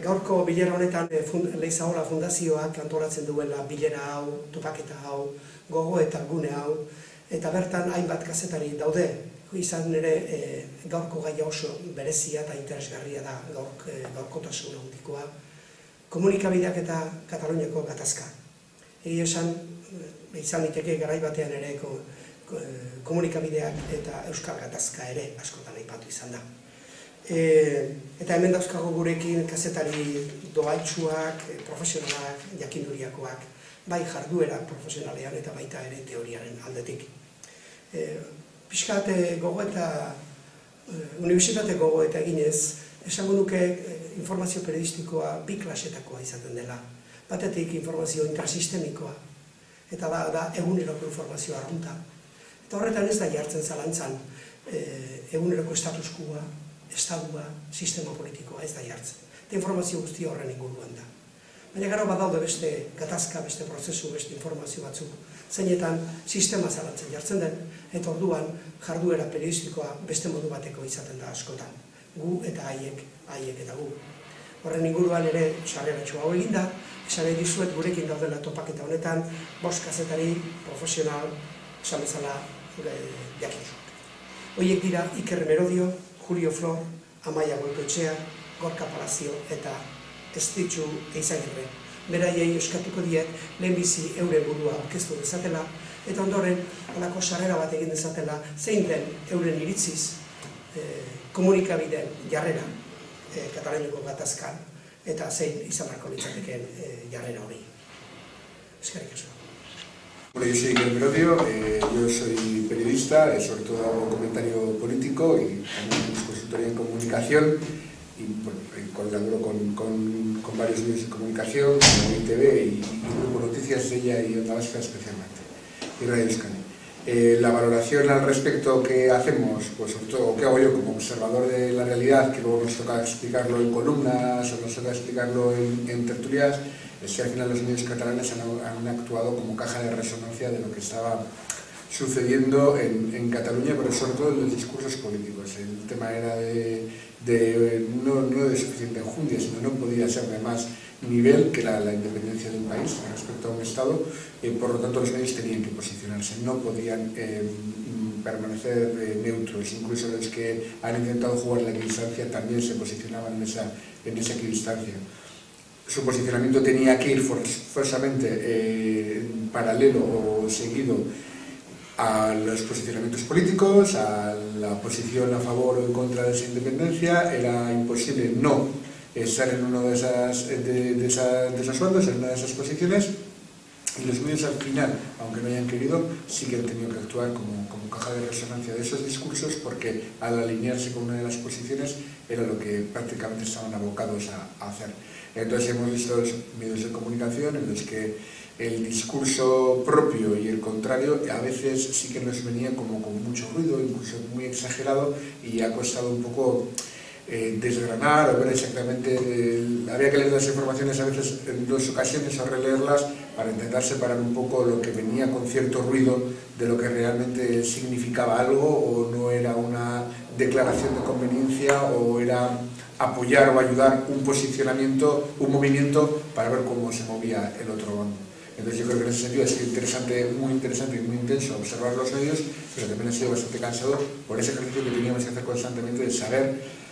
Gaurko bilera honetan Leizaola Fundazioak antolatzen duela bilera hau, topaketa hau, gogo eta gune hau, eta bertan hainbat kazetari daude, izan ere gaurko gaia oso berezia eta interesgarria da gaurkotasun handikoa, komunikabideak eta Kataluniako gatazka. Egia esan, izan liteke garai batean ere komunikabideak eta euskal gatazka ere askotan aipatu izan da. Eta hemen dauzkago gurekin kazetari doaitsuak, profesionalak, jakinduriakoak, bai jarduera profesionalean eta baita ere teoriaren aldetik. Piskat gogoeta, unibertsitate gogoeta eginez, esango nuke informazio periodistikoa bi klasetakoa izaten dela. Batetik informazio intrasistemikoa, eta da eguneroko informazioa arrunta. Eta horretan ez da jartzen zalantzan eguneroko status quoa, estadua, sistema politikoa ez da jartzen. Eta informazio guztia horren inguruan da. Baina gero badaude beste gatazka, beste prozesu, beste informazio batzuk, zeinetan sistema zalantzen jartzen den, eta orduan jarduera periodistikoa beste modu bateko izaten da askotan. Gu eta haiek eta gu. Horren inguruan ere sarreratxo hau eginda, esan nahi dizuet gurekin daudela topaketa honetan, 5 kazetari, profesional, esan bezala jakintzuk. Horiek dira Iker Merodio, Julio Flor, Amaia Goikoetxea, Gorka Palazio eta Estitxu Eizagirre. Beraiei eskatuko diet lehenbizi euren burua aurkeztu dezatela, eta ondoren holako sarrera bat egin dezatela zein den euren iritziz komunikabideen jarrera Kataluniako gatazkan eta zein izan beharko litzatekeen jarrera hori. Eskerrik asko. Bueno, yo soy Iker Merodio, yo soy periodista, sobre todo hago comentario político y también consultoría en comunicación y bueno, colaboro con varios medios de comunicación, como ITV y Grupo Noticias, ella y Onda Vasca especialmente, y Radio Euskadi. La valoración al respecto que hacemos, pues sobre todo que hago yo como observador de la realidad, que luego nos toca explicarlo en columnas o nos toca explicarlo en tertulias, es que al final los medios catalanes han actuado como caja de resonancia de lo que estaba sucediendo en Cataluña, pero sobre todo en los discursos políticos. El tema era no de suficiente enjundia, sino no podía ser de más nivel que la independencia de un país respecto a un Estado, por lo tanto los medios tenían que posicionarse, no podían permanecer neutros, incluso los que han intentado jugar la equidistancia también se posicionaban en esa equidistancia. Su posicionamiento tenía que ir forzosamente paralelo o seguido a los posicionamientos políticos, a la posición a favor o en contra de esa independencia. Era imposible no estar en uno de esos bandos, en una de esas posiciones, y los medios al final, aunque no hayan querido, sí que han tenido que actuar como caja de resonancia de esos discursos, porque al alinearse con una de las posiciones era lo que prácticamente estaban abocados a hacer. Entonces hemos visto los medios de comunicación en los que el discurso propio y el contrario a veces sí que nos venía como con mucho ruido, incluso muy exagerado, y ha costado un poco desgranar o ver exactamente, había que leer las informaciones a veces en 2 ocasiones o releerlas para intentar separar un poco lo que venía con cierto ruido de lo que realmente significaba algo o no era una declaración de conveniencia o era apoyar o ayudar un posicionamiento, un movimiento para ver cómo se movía el otro bando. Entonces yo creo que en ese sentido ha sido muy interesante y muy intenso observar los medios, pero también ha sido bastante cansado por ese ejercicio que teníamos que hacer constantemente de saber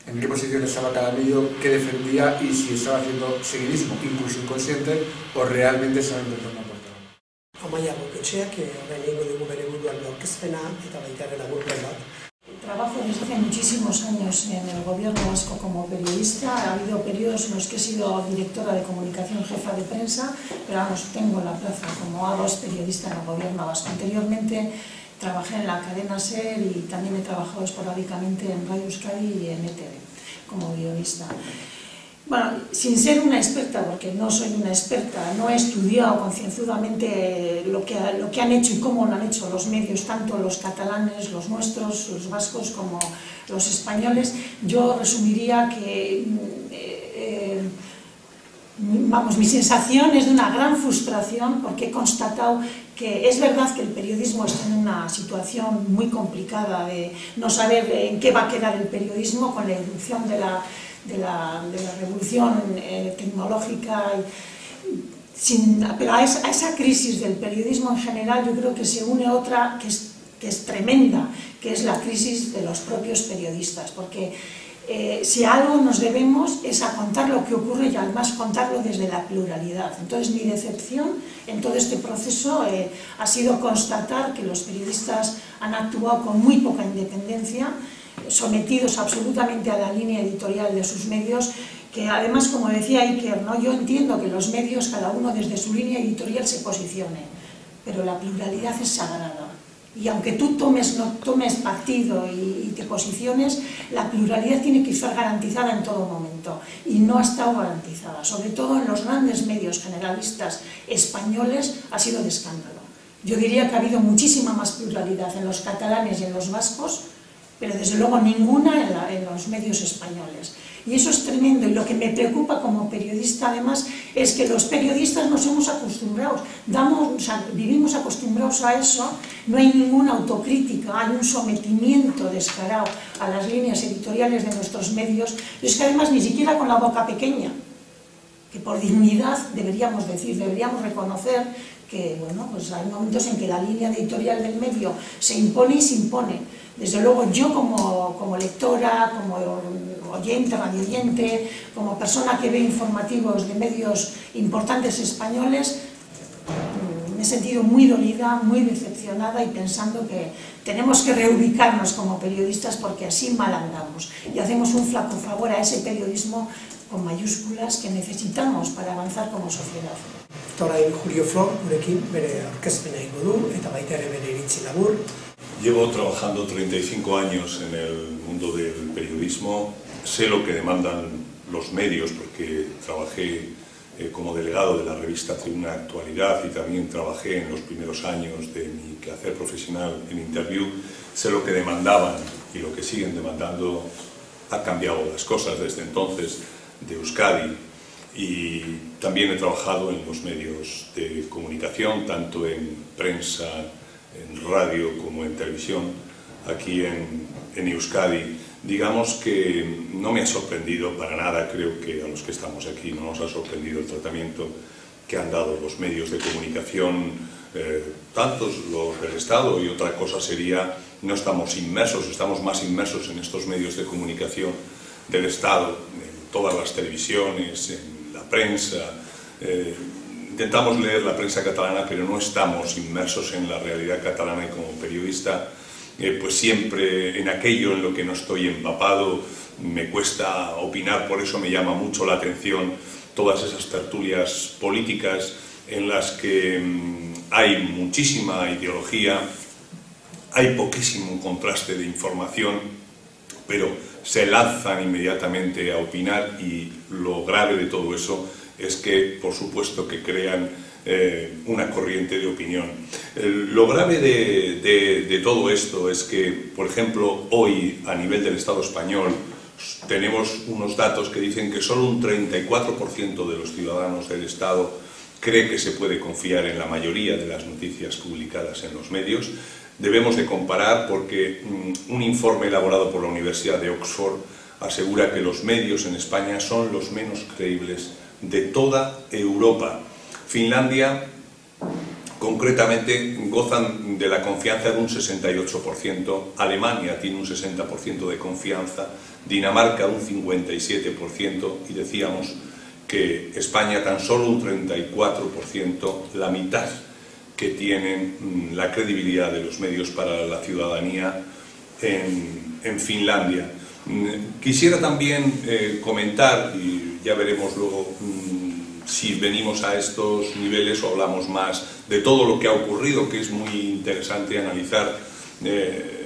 en qué posición estaba cada medio, qué defendía y si estaba haciendo seguidismo, incluso inconsciente, o realmente estaba intentando aportar. Amaia Goikoetxeak, orain egingo dugu bere buruan aurkezpena eta baita ere laburpen bat. Trabajo desde hace muchísimos años en el gobierno vasco como periodista. Ha habido periodos en los que he sido directora de comunicación, jefa de prensa, pero vamos, tengo la plaza como A2 periodista en el gobierno vasco. Anteriormente trabajé en la cadena SER y también he trabajado esporádicamente en Radio Euskadi y en ETV como guionista. Bueno, sin ser una experta, porque no soy una experta, no he estudiado concienzudamente lo que han hecho y cómo lo han hecho los medios, tanto los catalanes, los nuestros, los vascos, como los españoles. Yo resumiría que mi sensación es de una gran frustración, porque he constatado que es verdad que el periodismo está en una situación muy complicada de no saber en qué va a quedar el periodismo con la irrupción de la revolución tecnológica. Pero a esa crisis del periodismo en general yo creo que se une otra que es tremenda, que es la crisis de los propios periodistas, porque si a algo nos debemos es a contar lo que ocurre y además contarlo desde la pluralidad. Entonces mi decepción en todo este proceso ha sido constatar que los periodistas han actuado con muy poca independencia, sometidos absolutamente a la línea editorial de sus medios, que además, como decía Iker, ¿no? Yo entiendo que los medios, cada uno desde su línea editorial se posicione, pero la pluralidad es sagrada. Y aunque tú no tomes partido y te posiciones, la pluralidad tiene que estar garantizada en todo momento. Y no ha estado garantizada. Sobre todo en los grandes medios generalistas españoles ha sido de escándalo. Yo diría que ha habido muchísima más pluralidad en los catalanes y en los vascos, pero desde luego ninguna en los medios españoles. Y eso es tremendo, y lo que me preocupa como periodista además es que los periodistas nos hemos acostumbrado, vivimos acostumbrados a eso, no hay ninguna autocrítica, hay un sometimiento descarado a las líneas editoriales de nuestros medios, y es que además ni siquiera con la boca pequeña, que por dignidad deberíamos decir, deberíamos reconocer que bueno, pues hay momentos en que la línea editorial del medio se impone y se impone. Desde luego yo como lectora, como oyente, radioyente, como persona que ve informativos de medios importantes españoles, me he sentido muy dolida, muy decepcionada y pensando que tenemos que reubicarnos como periodistas porque así mal andamos y hacemos un flaco favor a ese periodismo con mayúsculas que necesitamos para avanzar como sociedad. Orain Julio Flor, gurekin bere aurkezpena egingo du eta baita ere bere iritzi labur. Llevo trabajando 35 años en el mundo del periodismo. Sé lo que demandan los medios porque trabajé como delegado de la revista Tribuna Actualidad y también trabajé en los primeros años de mi quehacer profesional en Interview. Sé lo que demandaban y lo que siguen demandando. Ha cambiado las cosas desde entonces de Euskadi. Y también he trabajado en los medios de comunicación, tanto en prensa, en radio como en televisión, aquí en Euskadi. Digamos que no me ha sorprendido para nada, creo que a los que estamos aquí no nos ha sorprendido el tratamiento que han dado los medios de comunicación, tantos los del Estado, y otra cosa sería, no estamos inmersos, estamos más inmersos en estos medios de comunicación del Estado, en todas las televisiones, en la prensa. Intentamos leer la prensa catalana, pero no estamos inmersos en la realidad catalana, y como periodista, pues siempre en aquello en lo que no estoy empapado me cuesta opinar. Por eso me llama mucho la atención todas esas tertulias políticas en las que hay muchísima ideología, hay poquísimo contraste de información, pero se lanzan inmediatamente a opinar, y lo grave de todo eso es que, por supuesto, que crean una corriente de opinión. Lo grave de todo esto es que, por ejemplo, hoy, a nivel del Estado español, tenemos unos datos que dicen que solo un 34% de los ciudadanos del Estado cree que se puede confiar en la mayoría de las noticias publicadas en los medios. Debemos de comparar porque un informe elaborado por la Universidad de Oxford asegura que los medios en España son los menos creíbles de toda Europa. Finlandia, concretamente, gozan de la confianza de un 68%, Alemania tiene un 60% de confianza, Dinamarca un 57%, y decíamos que España tan solo un 34%, la mitad que tienen la credibilidad de los medios para la ciudadanía en Finlandia. Quisiera también comentar, y ya veremos luego si venimos a estos niveles o hablamos más de todo lo que ha ocurrido, que es muy interesante analizar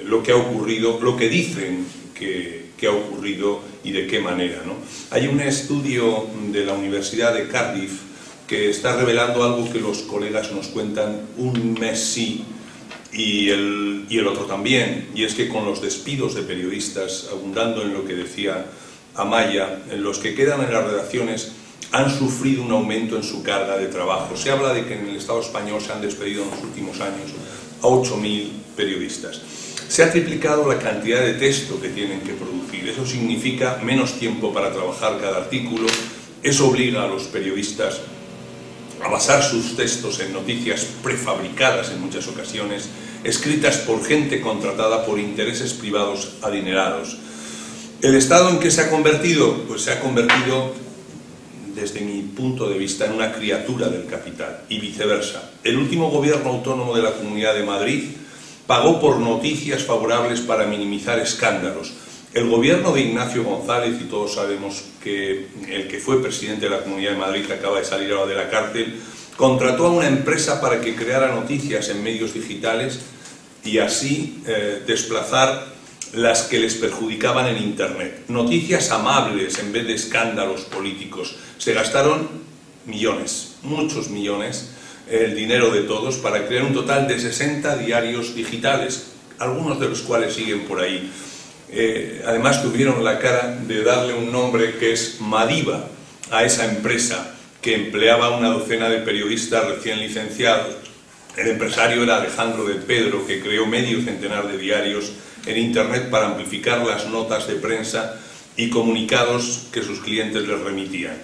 lo que ha ocurrido, lo que dicen que ha ocurrido y de qué manera, ¿no? Hay un estudio de la Universidad de Cardiff que está revelando algo que los colegas nos cuentan un mes sí y el otro también, y es que con los despidos de periodistas, abundando en lo que decía Amaya, en los que quedan en las redacciones han sufrido un aumento en su carga de trabajo. Se habla de que en el Estado español se han despedido en los últimos años a 8.000 periodistas. Se ha triplicado la cantidad de texto que tienen que producir. Eso significa menos tiempo para trabajar cada artículo. Eso obliga a los periodistas a basar sus textos en noticias prefabricadas en muchas ocasiones, escritas por gente contratada por intereses privados adinerados. ¿El Estado en qué se ha convertido? Pues se ha convertido, desde mi punto de vista, en una criatura del capital y viceversa. El último gobierno autónomo de la Comunidad de Madrid pagó por noticias favorables para minimizar escándalos. El gobierno de Ignacio González, y todos sabemos que el que fue presidente de la Comunidad de Madrid, que acaba de salir ahora de la cárcel, contrató a una empresa para que creara noticias en medios digitales y así desplazar las que les perjudicaban en Internet. Noticias amables en vez de escándalos políticos. Se gastaron millones, muchos millones, el dinero de todos, para crear un total de 60 diarios digitales, algunos de los cuales siguen por ahí. Además tuvieron la cara de darle un nombre que es Madiba a esa empresa que empleaba una docena de periodistas recién licenciados. El empresario era Alejandro de Pedro, que creó medio centenar de diarios en Internet para amplificar las notas de prensa y comunicados que sus clientes les remitían.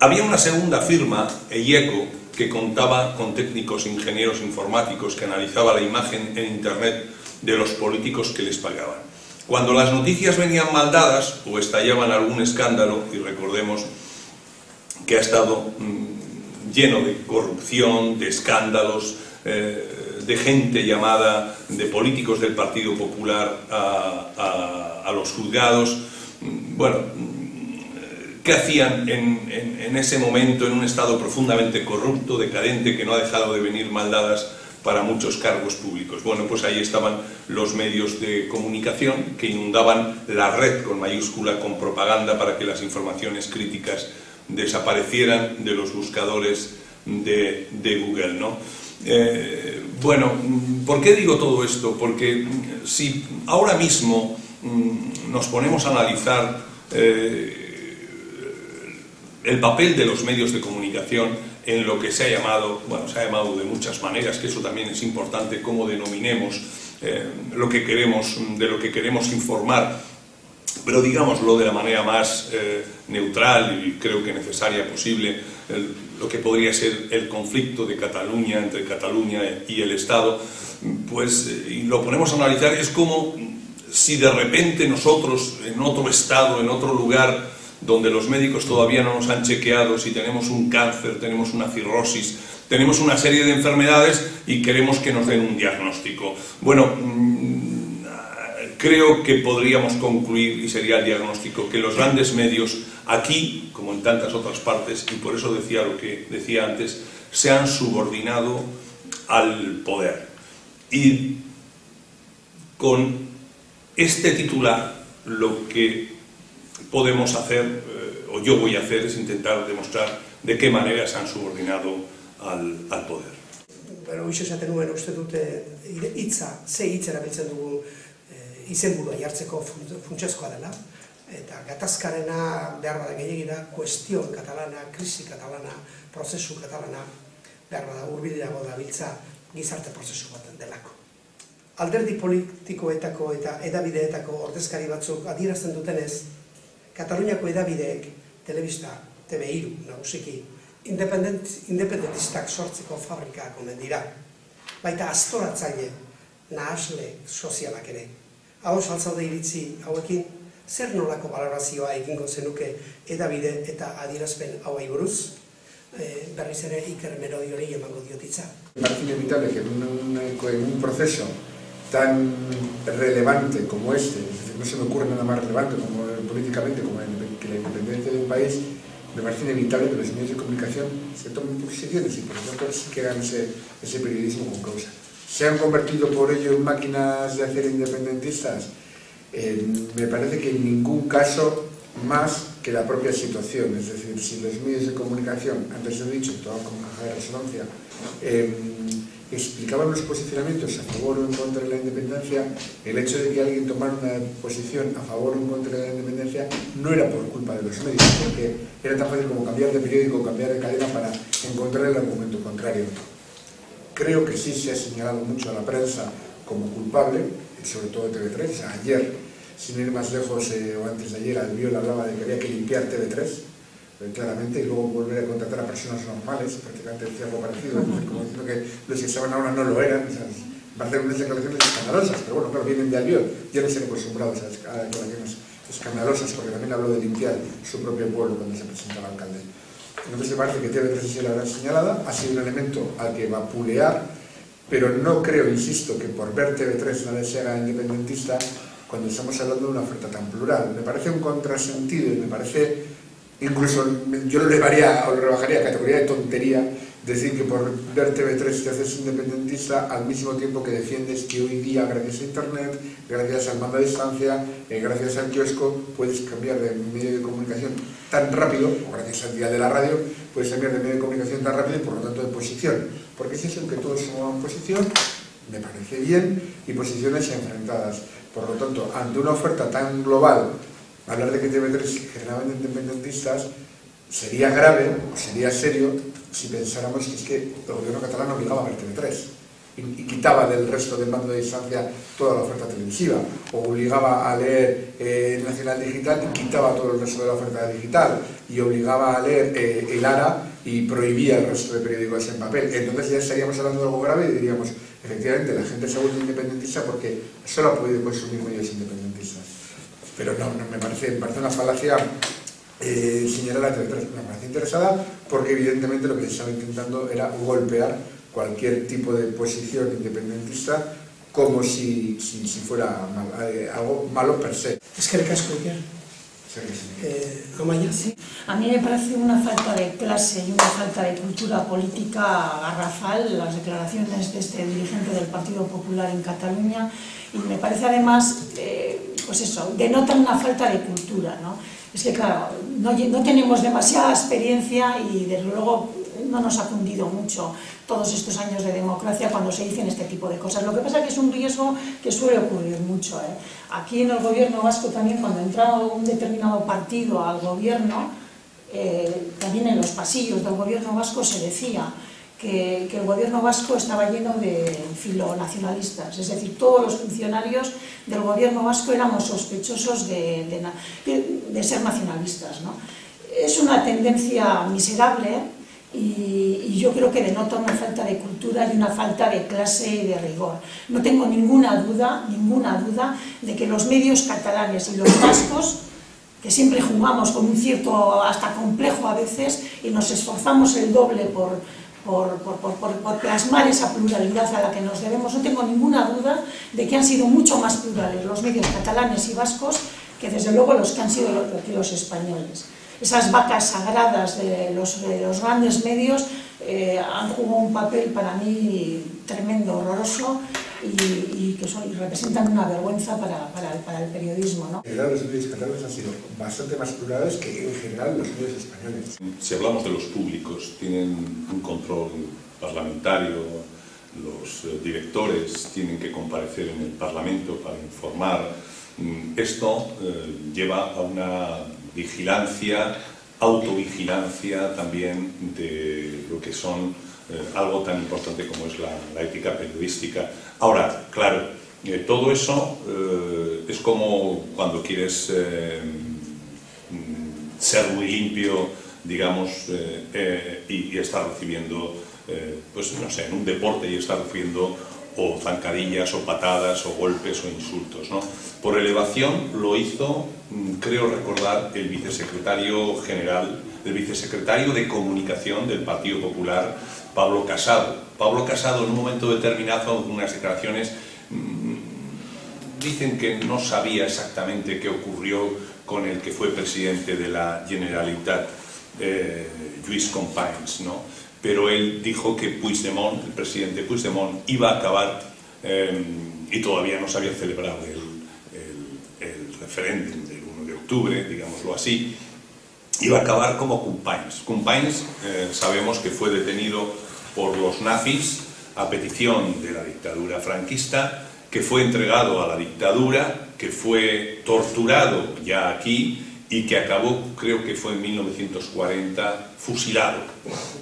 Había una segunda firma, EIECO, que contaba con técnicos ingenieros informáticos que analizaba la imagen en Internet de los políticos que les pagaban. Cuando las noticias venían mal dadas o estallaban algún escándalo, y recordemos que ha estado lleno de corrupción, de escándalos, de gente llamada, de políticos del Partido Popular a los juzgados, bueno, ¿qué hacían en ese momento en un Estado profundamente corrupto, decadente, que no ha dejado de venir mal dadas para muchos cargos públicos? Bueno, pues ahí estaban los medios de comunicación que inundaban la red con mayúscula con propaganda para que las informaciones críticas desaparecieran de los buscadores de Google, ¿no? Bueno, ¿por qué digo todo esto? Porque si ahora mismo nos ponemos a analizar el papel de los medios de comunicación en lo que se ha llamado, bueno, se ha llamado de muchas maneras, que eso también es importante, cómo denominemos lo que queremos, de lo que queremos informar, pero digámoslo de la manera más neutral y creo que necesaria posible, lo que podría ser el conflicto de Cataluña, entre Cataluña y el Estado, pues y lo ponemos a analizar, es como si de repente nosotros en otro estado, en otro lugar, donde los médicos todavía no nos han chequeado si tenemos un cáncer, tenemos una cirrosis, tenemos una serie de enfermedades y queremos que nos den un diagnóstico. Bueno, creo que podríamos concluir, y sería el diagnóstico, que los grandes medios, aquí, como en tantas otras partes, y por eso decía lo que decía antes, se han subordinado al poder. Y con este titular, lo que podemos hacer, o yo voy a hacer, es intentar demostrar de qué manera se han subordinado al poder. Pero hoxe esaten nuen uste dute ze hitz erabiltzen dugu izenburua jartzeko funtsezkoa dela, eta gatazkarena behar bada gehiegi da, kuestion katalana, krisi katalana, prozesu katalana, behar bada hurbilago dabiltza gizarte prozesu baten delako. Alderdi politikoetako eta hedabideetako ordezkari batzuk adierazten dutenez, Kataluniako hedabideek, telebista, TV3 nagusiki, independentistak sortzeko fabrikak omen dira. Baita astoratzaile, nahasle sozialak ere. Hau saltzaude iritzi hauekin, zer nolako balorazioa egingo zenuke hedabide eta adierazpen hauei buruz? Berriz ere Iker Merodiori emango diotitza. Parece inevitable que en un proceso tan relevante como este, es decir, no se me ocurre nada más relevante como políticamente como que la independencia de un país, me parece inevitable que los medios de comunicación se tomen posiciones y por ejemplo sí que hagan ese periodismo con causa. ¿Se han convertido por ello en máquinas de hacer independentistas? Me parece que en ningún caso más que la propia situación, es decir, si los medios de comunicación, antes he dicho, todo con caja de resonancia, explicaban los posicionamientos a favor o en contra de la independencia, el hecho de que alguien tomara una posición a favor o en contra de la independencia no era por culpa de los medios, porque era tan fácil como cambiar de periódico o cambiar de cadena para encontrar el argumento contrario. Creo que sí se ha señalado mucho a la prensa como culpable, sobre todo TV3. Ayer, sin ir más lejos, o antes de ayer, Albiol hablaba de que había que limpiar TV3, claramente, y luego volver a contratar a personas normales, prácticamente decía algo parecido, como diciendo que los que estaban ahora no lo eran. O sea, va a hacer unas declaraciones escandalosas, pero bueno, claro, vienen de Albiol, ya no se han acostumbrado a declaraciones escandalosas, porque también habló de limpiar su propio pueblo cuando se presentaba alcalde. Entonces me parece que TV3 sí la habrá señalada, ha sido un elemento al que vapulear, pero no creo, insisto, que por ver TV3 nadie se haga independentista cuando estamos hablando de una oferta tan plural. Me parece un contrasentido y me parece, incluso yo lo elevaría o lo rebajaría a categoría de tontería, decir que por ver TV3 te haces independentista al mismo tiempo que defiendes que hoy día, gracias a Internet, gracias al mando a distancia, gracias al kiosco, puedes cambiar de medio de comunicación tan rápido, o gracias al día de la radio, puedes cambiar de medio de comunicación tan rápido y por lo tanto de posición. Porque es eso en que todos somos posición, me parece bien, y posiciones enfrentadas. Por lo tanto, ante una oferta tan global, hablar de que TV3 generaban independentistas sería grave, o sería serio, si pensáramos que es que el gobierno catalán obligaba a ver TV3 y quitaba del resto del mando de distancia toda la oferta televisiva, o obligaba a leer el Nacional Digital y quitaba todo el resto de la oferta digital, y obligaba a leer el ARA y prohibía el resto de periódicos en papel. Entonces ya estaríamos hablando de algo grave y diríamos, efectivamente, la gente se ha vuelto independentista porque solo ha podido consumir medios independentistas. Pero no, me parece una falacia señalar a TV3. Me parece interesada porque evidentemente lo que se estaba intentando era golpear cualquier tipo de posición independentista como si fuera algo malo per se. Es que el casco ya. Amaia. Sí. A mí me parece una falta de clase y una falta de cultura política garrafal las declaraciones de este dirigente del Partido Popular en Cataluña, y me parece además, pues eso, denotan una falta de cultura, ¿no? Es que claro, no tenemos demasiada experiencia y desde luego no nos ha cundido mucho todos estos años de democracia cuando se dicen este tipo de cosas. Lo que pasa es que es un riesgo que suele ocurrir mucho, ¿eh? Aquí en el gobierno vasco también, cuando entraba un determinado partido al gobierno, también en los pasillos del gobierno vasco se decía que el gobierno vasco estaba lleno de filonacionalistas, es decir, todos los funcionarios del gobierno vasco éramos sospechosos de ser nacionalistas, ¿no? Es una tendencia miserable y yo creo que denota una falta de cultura y una falta de clase y de rigor. No tengo ninguna duda de que los medios catalanes y los vascos, que siempre jugamos con un cierto hasta complejo a veces y nos esforzamos el doble por plasmar esa pluralidad a la que nos debemos, no tengo ninguna duda de que han sido mucho más plurales los medios catalanes y vascos que desde luego los que han sido los españoles. Esas vacas sagradas de los grandes medios han jugado un papel para mí tremendo, horroroso, y que representan una vergüenza para el periodismo, ¿no? En general los medios catalanes han sido bastante más plurales que en general los medios españoles. Si hablamos de los públicos, tienen un control parlamentario, los directores tienen que comparecer en el Parlamento para informar. Esto lleva a una vigilancia, autovigilancia también de lo que son algo tan importante como es la ética periodística. Ahora, claro, todo eso es como cuando quieres ser muy limpio, digamos, y estar recibiendo, pues no sé, en un deporte y estar recibiendo o zancadillas, o patadas, o golpes, o insultos, ¿no? Por elevación lo hizo, creo recordar, el vicesecretario general, el vicesecretario de Comunicación del Partido Popular, Pablo Casado. Pablo Casado, en un momento determinado, en unas declaraciones, dicen que no sabía exactamente qué ocurrió con el que fue presidente de la Generalitat, Lluís Companys, ¿no? Pero él dijo que Puigdemont, el presidente Puigdemont, iba a acabar, y todavía no se había celebrado el referéndum del 1 de octubre, digámoslo así, iba a acabar como Companys. Companys sabemos que fue detenido por los nazis a petición de la dictadura franquista, que fue entregado a la dictadura, que fue torturado ya aquí y que acabó, creo que fue en 1940, fusilado.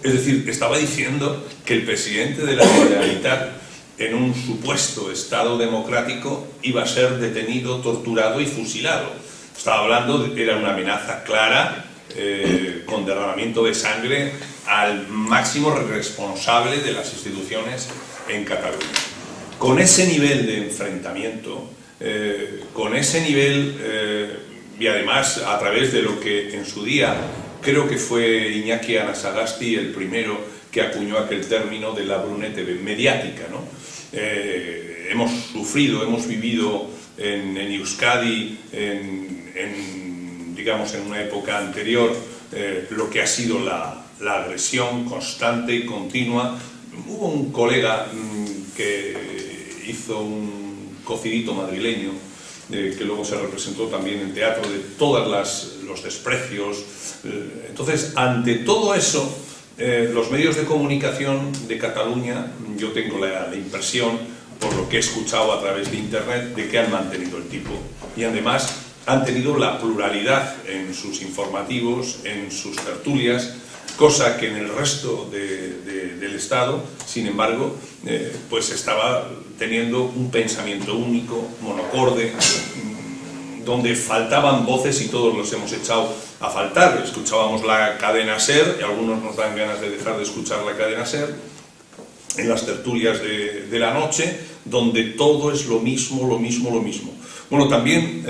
Es decir, estaba diciendo que el presidente de la Generalitat, en un supuesto Estado democrático, iba a ser detenido, torturado y fusilado. Estaba hablando, era una amenaza clara, con derramamiento de sangre al máximo responsable de las instituciones en Cataluña. Con ese nivel de enfrentamiento, con ese nivel, y además a través de lo que en su día creo que fue Iñaki Anasagasti el primero que acuñó aquel término de la brunete mediática, ¿no? Hemos sufrido, hemos vivido en Euskadi, digamos en una época anterior, lo que ha sido la agresión constante y continua. Hubo un colega que hizo un cocidito madrileño, que luego se representó también en teatro, de todos los desprecios. Entonces, ante todo eso, los medios de comunicación de Cataluña, yo tengo la impresión, por lo que he escuchado a través de internet, de que han mantenido el tipo. Y además han tenido la pluralidad en sus informativos, en sus tertulias, cosa que en el resto del Estado, sin embargo, pues estaba teniendo un pensamiento único, monocorde, donde faltaban voces y todos los hemos echado a faltar. Escuchábamos la cadena SER, y algunos nos dan ganas de dejar de escuchar la cadena SER, en las tertulias de la noche, donde todo es lo mismo, lo mismo, lo mismo. Bueno, también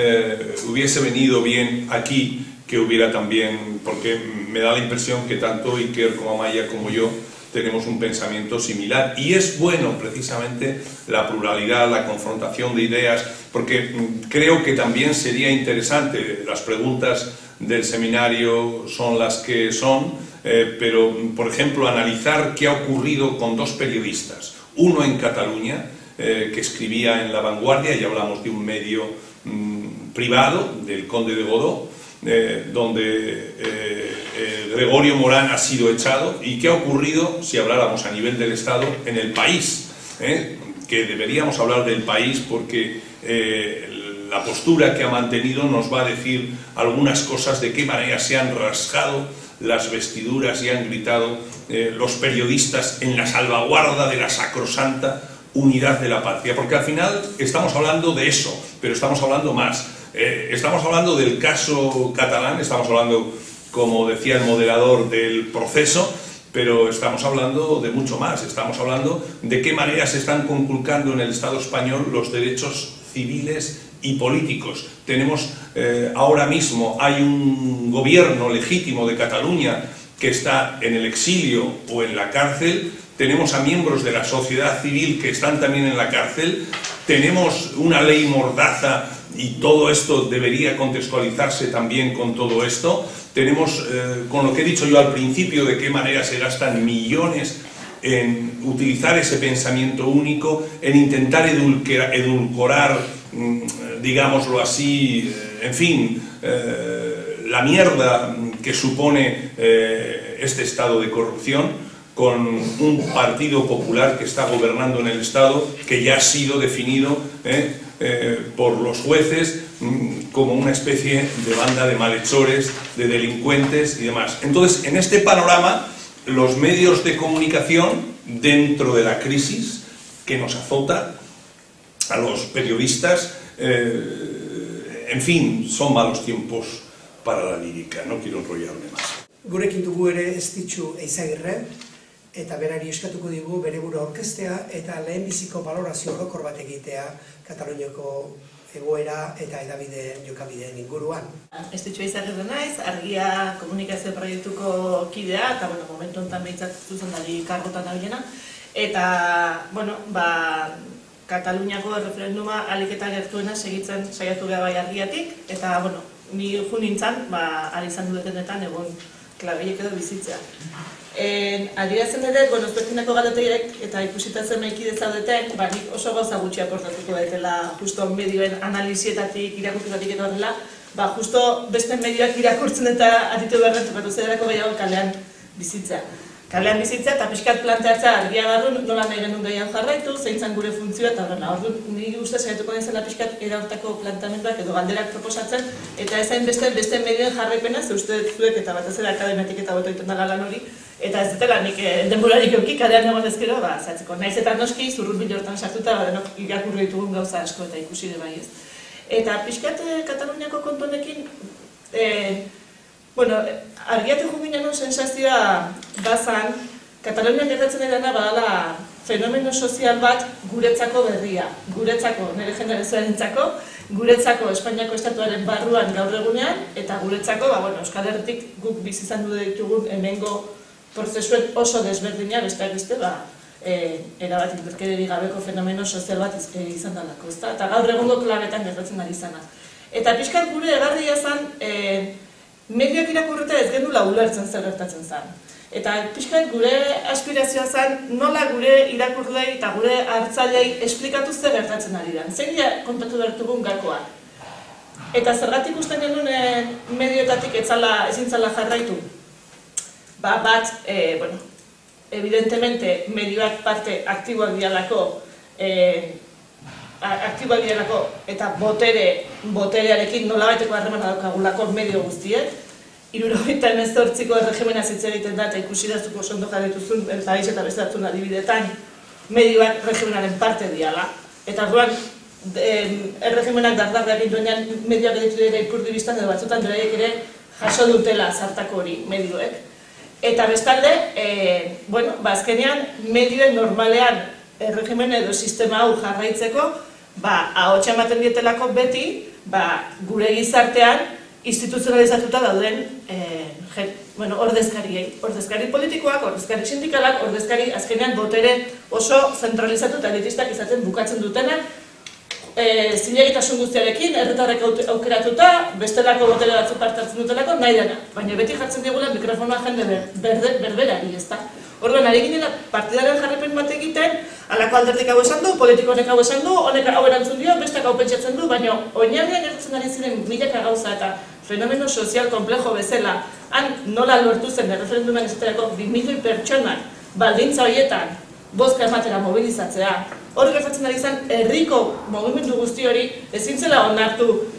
hubiese venido bien aquí que hubiera también, porque me da la impresión que tanto Iker como Amaia como yo tenemos un pensamiento similar, y es bueno precisamente la pluralidad, la confrontación de ideas, porque creo que también sería interesante. Las preguntas del seminario son las que son, pero por ejemplo analizar qué ha ocurrido con dos periodistas, uno en Cataluña, que escribía en La Vanguardia, y hablamos de un medio privado, del Conde de Godó, donde Gregorio Morán ha sido echado, y qué ha ocurrido, si habláramos a nivel del Estado, en El País, que deberíamos hablar del País, porque la postura que ha mantenido nos va a decir algunas cosas, de qué manera se han rasgado las vestiduras y han gritado los periodistas en la salvaguarda de la sacrosanta unidad de la patria, porque al final estamos hablando de eso, pero estamos hablando más. Estamos hablando del caso catalán, estamos hablando, como decía el moderador, del proceso, pero estamos hablando de mucho más. Estamos hablando de qué manera se están conculcando en el Estado español los derechos civiles y políticos. Tenemos, ahora mismo, hay un gobierno legítimo de Cataluña que está en el exilio o en la cárcel. Tenemos a miembros de la sociedad civil que están también en la cárcel. Tenemos una ley mordaza, y todo esto debería contextualizarse también con todo esto. Tenemos, con lo que he dicho yo al principio, de qué manera se gastan millones en utilizar ese pensamiento único, en intentar edulcorar, digámoslo así, en fin, la mierda que supone este estado de corrupción, con un partido popular que está gobernando en el Estado, que ya ha sido definido por los jueces como una especie de banda de malhechores, de delincuentes y demás. Entonces, en este panorama, los medios de comunicación, dentro de la crisis que nos azota a los periodistas, en fin, son malos tiempos para la lírica. No quiero enrollarme más. Gurekin dugu ere Estitxu Eizagirre, eta berari eskatuko digu bere burua aurkeztea eta lehenbiziko balorazio orokor bat egitea Kataluniako egoera eta hedabide jokabideen inguruan. Estitxu Eizagirre naiz, Argia komunikazio proiektuko kidea, eta momentu honetan behintzat zuzendari kargotan nabilena. Eta, Kataluniako referenduma ahalik eta gertuena segitzen saiatu beha bai Argiatik, eta, ni jo nintzen, ari izan dutenetan egon klabeiek edo bizitzea. Adierazten dut, ezberdinako galotegiek eta ikusita zenbaikide zaudeten, nik oso gauza gutxi aportatuko daitela, justo medioen analizietatik, irakurketatik edo horrela, justo beste medioak irakurtzen eta aditu beharren tokatu zederako gehiago kalean bizitzea. kalean bizitzea eta pixkat planteatzea argia barru nola nahi genuen gehiago jarraitu, zein zen gure funtzioa eta horrela. Orduan, niri uste saiatuko nintzela pixkat eraurtako planteamenduak edo galderak proposatzen eta ezain beste medioen jarraipena, ze uste zuek eta batez ere akademiatik eta boto egiten dela lan hori, eta ez dutela nik denborarik euki kadean egon ezkero, zatzeko. Naiz eta noski zurrunbilo hortan sartuta, denok irakurri ditugun gauza asko eta ikusi ere bai ez. Eta pixkat Kataluniako kontunekin, argiatu junginen sensazioa bazan, Katalunian gertatzen edana badala fenomeno sozial bat guretzako berria, guretzako, nire generazioarentzako, guretzako Espainiako estatuaren barruan gaur egunean, eta guretzako, Euskal Herritik guk bizi izan ditugun hemengo prozesuen oso desberdina, besteak beste, erabat intorkederik gabeko fenomeno sozial bat izan dalako, ezta? Eta gaur egungo klabetan gertatzen ari izana. Eta pixkat gure egarria zen, medioak irakurreta ez genula ulertzen zer gertatzen zen. Eta pixkat gure aspirazioa zen nola gure irakurlei eta gure hartzailei esplikatu zer gertatzen ari den. Zein kontatu bertugun gakoa. Eta zergatik usten genuen medioetatik ezin zala jarraitu. Evidentemente, medioak parte aktiboak dialako eta boterearekin nolabaiteko harremana daukagulako medio guztiek. 78ko erregimena hitz egiten da eta ikusi dazuko oso ondo jarraituzun país eta beste batzun adibidetan medioak regimenaren parte diala. Eta orduan, erregimenak dardarra egin duenean medioak editu dira ipurdi biztan edo batzutan beraiek ere jaso dutela zartako hori medioek. Eta bestalde, azkenean medioen normalean erregimen edo sistema hau jarraitzeko, ahotsa ematen dietelako beti, gure gizartean instituzionalizatuta dauden ordezkari politikoak, ordezkari sindikalak, ordezkari azkenean botere oso zentralizatu eta elitistak izaten bukatzen dutenak, zilegitasun guztiarekin, herritarrek aukeratuta, bestelako botere batzuk parte hartzen dutelako, nahi dena. Baina beti jartzen digula mikrofonoa jende berberari, ezta? Orduan, ari ginela partidaren jarrepen bat egiten, halako alderdik hau esan du, politiko honek hau esan du, honek hau erantzun dio, bestak hau pentsatzen du, baina oinarriak gertatzen ari ziren milaka gauza eta fenomeno sozial komplejo bezala, han nola lortu zen erreferendumen esaterako 2 milioi pertsonak baldintza horietan bozka ematera mobilizatzea, hori gertatzen ari zen herriko mugimendu guzti hori ezin zela ulertu,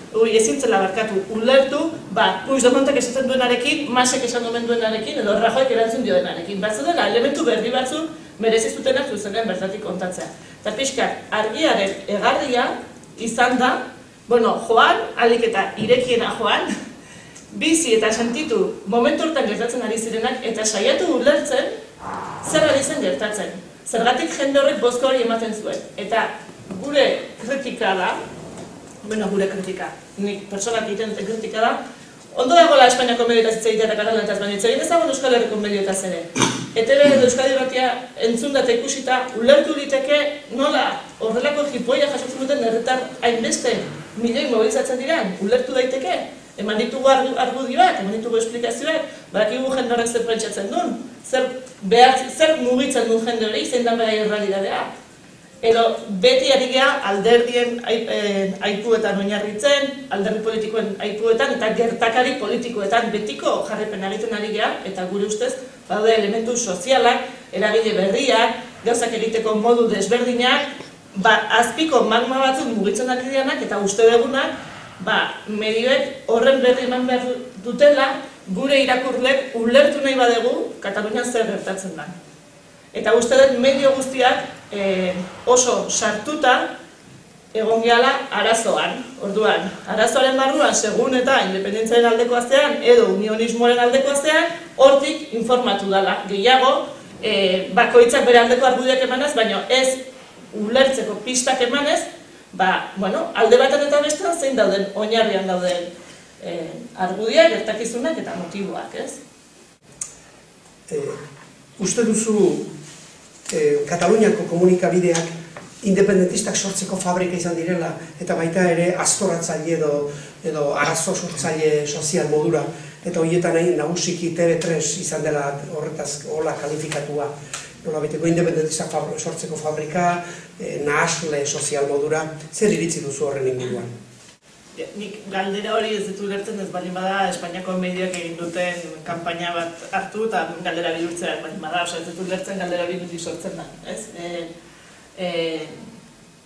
Puigdemontek esaten duenarekin, Masek esan omen duenarekin, edo Rajoyk erantzun dio denarekin. Batzudela, elementu berri batzuk merezi zutenak zuzenen bertatik kontatzea. Eta pixkat, argiaren egarria izan da, joan, alik eta irekiena joan, bizi eta sentitu momentu hortan gertatzen ari zirenak, eta saiatu ulertzen zer ari zen gertatzen. Zergatik jende horrek bozka hori ematen zuen. Eta gure kritika da, nik personak egiten duten kritika da, ondo dagoela Espainiako medioetaz hitz egitea eta Katalanetaz, baina hitz egin ezagun Euskal Herriko medioetaz ere. ETB edo Euskadi Irratia entzun eta ikusita ulertu liteke nola horrelako jipoia jasotzen duten herritar hainbeste milioi mobilizatzen diren, ulertu daiteke. Eman ditugu argudioak, eman ditugu esplikazioak, badakigu jende horrek zer pentsatzen duen, zer mugitzen duen jende hori, zein dan bera irrealidadea. Edo beti ari gea alderdien aipuetan oinarritzen, alderdi politikoen aipuetan eta gertakari politikoetan betiko jarrepen egiten ari gea, eta gure ustez badaude elementu sozialak, eragile berriak, gauzak egiteko modu desberdinak, azpiko magma batzuk mugitzen ari dianak eta uste dugunak, medioek horren berri eman behar dutela, gure irakurlek ulertu nahi badegu Katalunian zer gertatzen da. Eta uste dut medio guztiak oso sartuta egon gehala arazoan. Orduan, arazoaren barruan, segun eta independentziaren aldeko azean edo unionismoaren aldeko azean, hortik informatu dela. Gehiago, bakoitzak bere aldeko argudiak emanez, baina ez ulertzeko pistak emanez, alde baten eta bestean zein dauden, oinarrian dauden argudiak, gertakizunak eta motiboak, ez? Uste duzu Kataluniako komunikabideak independentistak sortzeko fabrika izan direla, eta baita ere aztoratzaile edo arazo sortzaile sozial modura, eta horietan nagusiki TV3 izan dela horretaz hola kalifikatua. Nolabiteko independentistak sortzeko fabrika, nahasle sozial modura, zer iritzi duzu horren inguruan? nik galdera hori ez ditu lertzen ez baldin bada Espainiako medioak egin duten kanpaina bat hartu eta galdera bihurtzea ez baldin bada, ez ditu lertzen galdera hori nundi sortzen da, ez?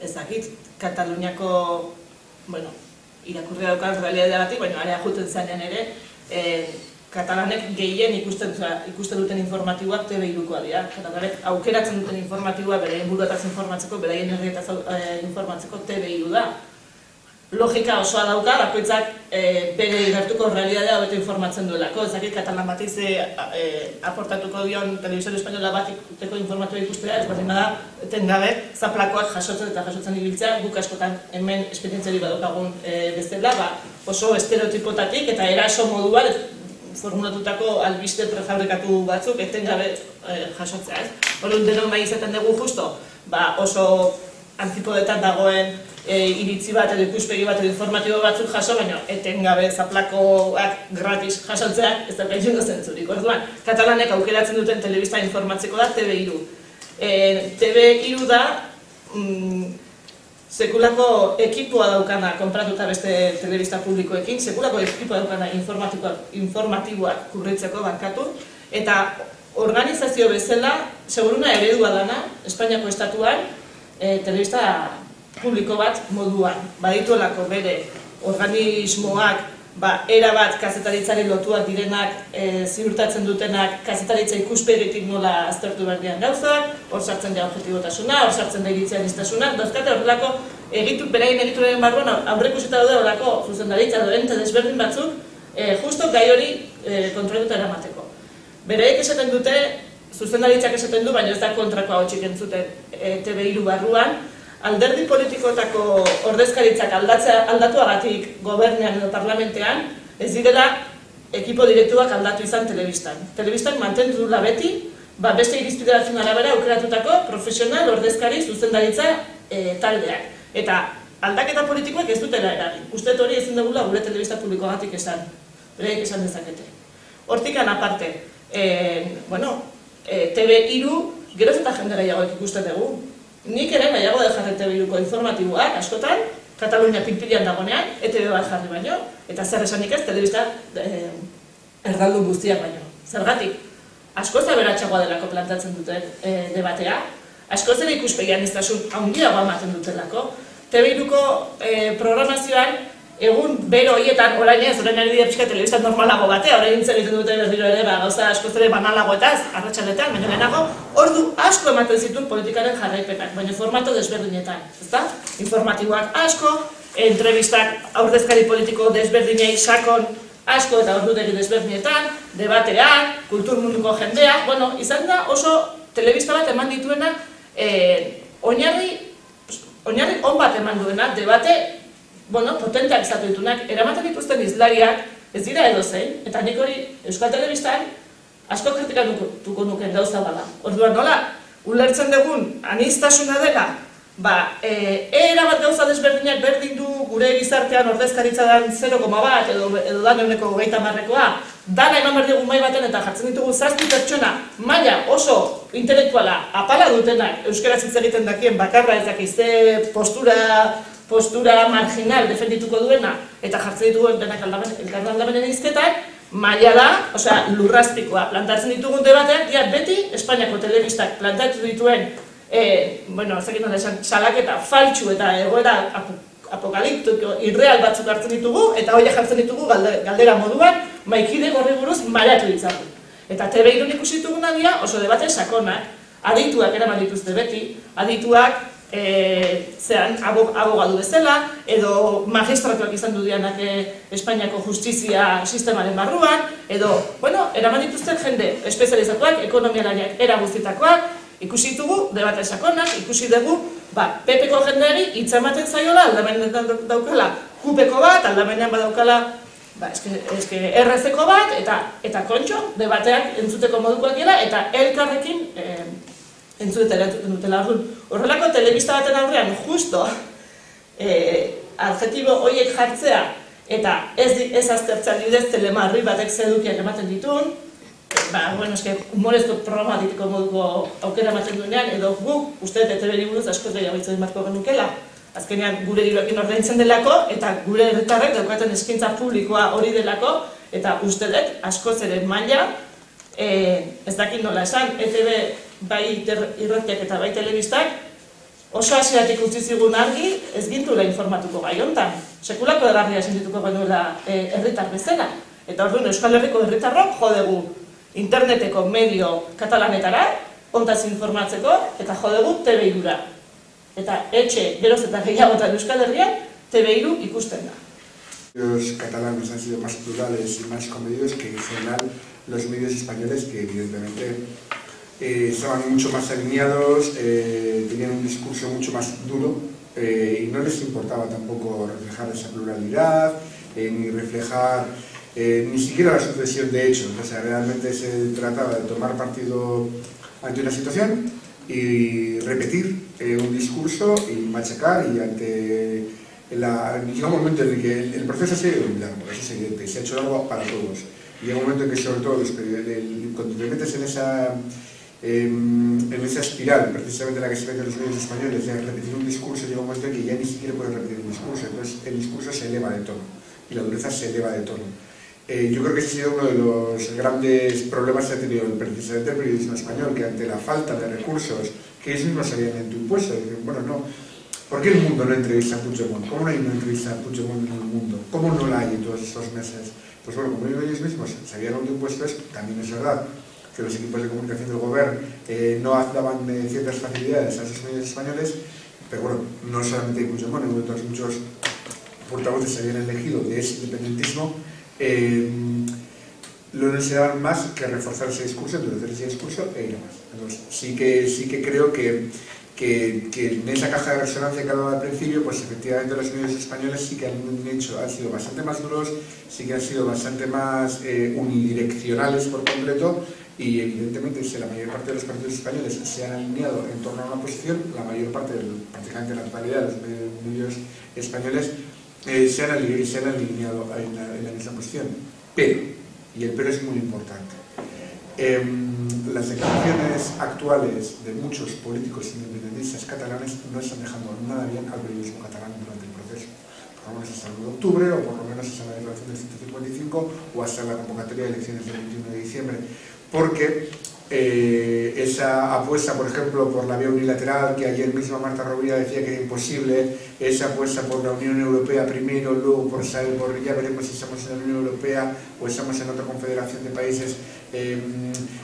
Ez dakit, Kataluniako, bueno, irakurri daukan realitateagatik, baina area juten zanean ere, katalanek gehien ikusten duten informatiboak TV3koa dira. Katalanek aukeratzen duten informatiboa beraien buruetaz informatzeko, beraien herrietaz informatzeko TV3 da. Logika osoa dauka, bakoitzak bere gertuko realitatea hobeto informatzen duelako. Ez dakit katalan bati aportatuko dion Telebisio Espainola bateko informatiboa ikustea, ez baldin bada etengabe zaplakoak jasotzen eta jasotzen ibiltzea, guk askotan hemen esperientziari badaukagun bezala, oso estereotipotatik eta eraso moduan formulatutako albiste prefabrikatu batzuk etengabe jasotzea, ez? Orduan denok nahi izaten dugu justo, oso antipodetan dagoen iritzi bat edo ikuspegi bat edo informatibo batzuk jaso, baina etengabe zaplakoak gratis jasotzeak ez dauka inongo zentzurik. Orduan, katalanek aukeratzen duten telebista informatzeko da TV3. TV3 da sekulako ekipoa daukana konpratuta beste telebista publikoekin, sekulako ekipoa daukana informatiboak kurritzeko barkatu, eta organizazio bezala, seguruna eredua dana, Espainiako estatuan, telebista publiko bat moduan. Badituelako bere organismoak, erabat kazetaritzari lotuak direnak, ziurtatzen dutenak, kazetaritza ikuspegitik nola aztertu behar dian gauzak, hor sartzen da objetibotasuna, hor sartzen da iritzian iztasuna, dauzkate horrelako beraien egituraren barruan aurreikusita daude horrelako zuzendaritza edo ente desberdin batzuk, justo gai hori kontrolatuta eramateko. Bereik esaten dute, zuzendaritzak esaten du, baina ez da kontrakoa hotxik entzuten TV3 barruan, alderdi politikoetako ordezkaritzak aldatuagatik gobernean edo parlamentean, ez direla ekipo direktuak aldatu izan telebistan. Telebistan mantendu dula beti, beste irizpideratzen arabera aukeratutako profesional ordezkari zuzendaritza taldeak. Eta aldaketa politikoak ez dutela eragin. Uste hori ezin dugula gure telebista publikoagatik esan, bereik esan dezakete. Hortikan aparte, TV3 geroz eta jende gehiagoek ikusten dugu. Nik ere nahiago da jarri TV3ko informatiboak, askotan, Katalunia pinpilian dagonean, ETV bat jarri baino, eta zer esanik ez, telebista erdaldun guztiak baino. Zergatik, askoz aberatsagoa delako plantatzen duten debatea, askoz ere ikuspegian iztasun handiagoa ematen dutelako. TV3ko programazioan, egun bero horietan, orain ari dira pixka telebista normalago batea, orain zer egiten dute berriro ere, gauza askoz ere banalagoetaz, arratsaletan, baina lehenago, ordu asko ematen zituen politikaren jarraipenak, baina formato desberdinetan, ezta? Informatiboak asko, entrevistak aurrezkari politiko desberdinei sakon asko eta ordutegi desberdinetan, debateak, kultur munduko jendea, izan da oso telebista bat eman dituena, oinarri on bat eman duena, debate, potenteak izatu ditunak, eramaten dituzten izlariak, ez dira edozein, eta nik hori Euskal Telebistan asko kritikatuko nuken gauza bada. Orduan nola, ulertzen dugun aniztasuna dela, erabat gauza desberdinak berdin du gure gizartean ordezkaritza dan 0,1 edo dan euneko 30-koa, dana eman behar dugun mai baten eta jartzen ditugu 7 pertsona maila oso intelektuala apala dutenak euskaraz hitz egiten dakien bakarra ez dakizte postura marginal defendituko duena eta jartzen ditugu denak elkarlandamenen izketan, maila da, lurrazpikoa. Plantatzen ditugun debateak, beti Espainiako telebistak plantatu dituen salaketa faltsu eta egoera apokaliptiko irreal batzuk hartzen ditugu, eta horiek jartzen ditugu galdera moduan, maikide gorri buruz mailatu ditzagun. Eta TV3 ikusi dituguna dira oso debate sakonak, adituak eraman dituzte beti, adituak abogadu bezala, edo magistratuak izan du dianak Espainiako justizia sistemaren barruan, edo, eraman dituzten jende espezializatuak, ekonomialariak era guztitakoak, ikusi ditugu debate sakonak, ikusi dugu, PP-ko jendeari hitz ematen zaiola, aldamenean daukala QP-ko bat, aldamenean badaukala RC-ko bat, eta kontxo, debateak entzuteko modukoak dira, eta elkarrekin entzutera dutela. Horrelako telebista baten aurrean, justo, adjetibo horiek jartzea, eta ez aztertzea didez telemarri batek zedukiak ematen ditun, humorezko programa diteko moduko aukera ematen duenean, edo guk, uste TV3 buruz askoz gehiago hitz egin batko genukela, azkenean gure diruekin ordaintzen delako, eta gure herritarrek daukaten eskaintza publikoa hori delako, eta uste dut, askoz ere maila, ez dakit nola esan, ETB bai irratiak eta bai telebistak, oso hasieratik utzi zigun argi, ez gintuela informatuko gai hontan. Sekulako egarria sentituko genuela herritar bezala. Eta orduan Euskal Herriko herritarrok jo dugu interneteko medio katalanetara, hontaz informatzeko, eta jo dugu TV3-ra. Eta etxe, geroz eta gehiagotan Euskal Herrian, TV3 ikusten da. Los catalanes han sido más plurales y más comedidos que en general los medios españoles, que evidentemente estaban mucho más alineados, tenían un discurso mucho más duro y no les importaba tampoco reflejar esa pluralidad, ni reflejar ni siquiera la sucesión de hechos. O sea, realmente se trataba de tomar partido ante una situación y repetir un discurso y machacar, y ante llega un momento en el que el proceso se ha ido olvidando, eso es evidente, se ha hecho algo para todos. Y llega un momento en que, sobre todo, cuando te metes en esa espiral, precisamente en la que se meten los medios españoles, de repetir un discurso, llega un momento en que ya ni siquiera puedes repetir un discurso, entonces el discurso se eleva de tono, y la dureza se eleva de tono. Yo creo que ese ha sido uno de los grandes problemas que ha tenido precisamente el periodismo español, que ante la falta de recursos que ellos mismos habían impuesto, dicen, bueno, no, ¿por qué el mundo no entrevista a Puigdemont? ¿Cómo no hay una entrevista a Puigdemont en el mundo? ¿Cómo no la hay en todos estos meses? Pues bueno, como ellos mismos se habían autoimpuesto, también es verdad que los equipos de comunicación del gobierno no daban ciertas facilidades a esos medios españoles, pero bueno, no solamente hay Puigdemont, muchos portavoces se habían elegido de ese independentismo, no necesitaban más que reforzar ese discurso, endurecer ese discurso e ir a más. Entonces, sí que creo que en esa caja de resonancia que hablaba al principio, pues efectivamente los medios españoles sí que han sido bastante más duros, sí que han sido bastante más unidireccionales por completo, y evidentemente si la mayor parte de los partidos españoles se han alineado en torno a una posición, la mayor parte, prácticamente la totalidad de los medios españoles se han alineado en la misma posición. Pero, y el pero es muy importante, las declaraciones actuales de muchos políticos independentistas catalanes no están dejando nada bien al periodismo catalán durante el proceso. Por lo menos hasta el 1 de octubre, o por lo menos hasta la declaración del 155, o hasta la convocatoria de elecciones del 21 de diciembre. Porque esa apuesta, por ejemplo, por la vía unilateral, que ayer misma Marta Rovira decía que era imposible, esa apuesta por la Unión Europea primero, luego por ya veremos si estamos en la Unión Europea o estamos en otra confederación de países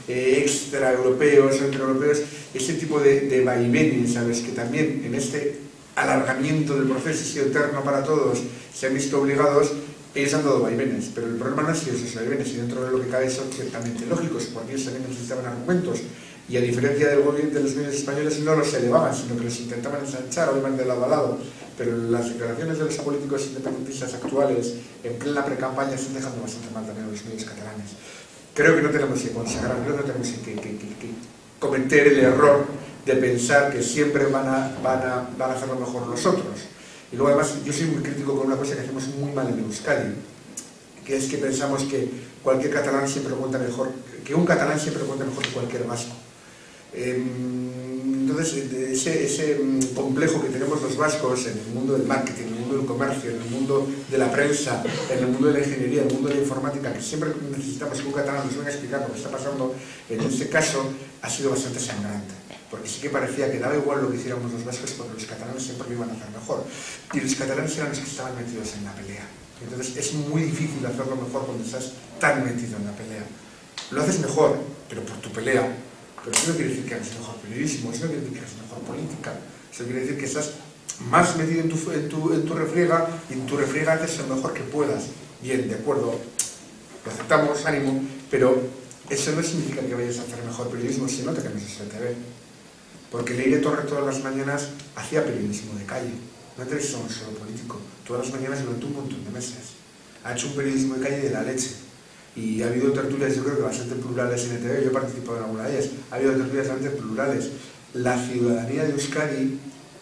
extraeuropeos o intraeuropeos, ese tipo de vaivenes, ¿sabes? Que también en este alargamiento del proceso, ha sido eterno para todos, se han visto obligados. Ellos han dado vaivenes, pero el problema no ha sido esos vaivenes, y dentro de lo que cabe son ciertamente lógicos, porque ellos también necesitaban argumentos, y a diferencia del gobierno de los medios españoles no los elevaban, sino que los intentaban ensanchar o iban de lado a lado. Pero las declaraciones de los políticos independentistas actuales en plena pre-campaña están dejando bastante mal también a los medios catalanes. Creo que no tenemos que consagrar, creo que no tenemos que cometer el error de pensar que siempre van a hacerlo mejor los otros. Y luego además yo soy muy crítico con una cosa que hacemos muy mal en Euskadi, que es que pensamos que cualquier catalán siempre lo cuenta mejor, que un catalán siempre lo cuenta mejor que cualquier vasco. Entonces ese complejo que tenemos los vascos en el mundo del marketing, en el mundo del comercio, en el mundo de la prensa, en el mundo de la ingeniería, en el mundo de la informática, que siempre necesitamos que un catalán nos venga a explicar lo que está pasando, en este caso ha sido bastante sangrante. Porque sí que parecía que daba igual lo que hiciéramos los vascos, porque los catalanes siempre lo iban a hacer mejor. Y los catalanes eran los que estaban metidos en la pelea. Entonces es muy difícil hacerlo mejor cuando estás tan metido en la pelea. Lo haces mejor, pero por tu pelea. Pero eso no quiere decir que hagas mejor periodismo, eso no quiere decir que hagas mejor política. Eso quiere decir que estás más metido en tu refriega, y en tu refriega haces lo mejor que puedas. Bien, de acuerdo, lo aceptamos, ánimo, pero eso no significa que vayas a hacer mejor periodismo si no te cambias de TV. Porque Leire Torre todas las mañanas hacía periodismo de calle, no entrevistaba solo político, todas las mañanas durante un montón de meses. Ha hecho un periodismo de calle de la leche, y ha habido tertulias, yo creo que bastante plurales en ETV, yo he participado en alguna de ellas, ha habido tertulias bastante plurales. La ciudadanía de Euskadi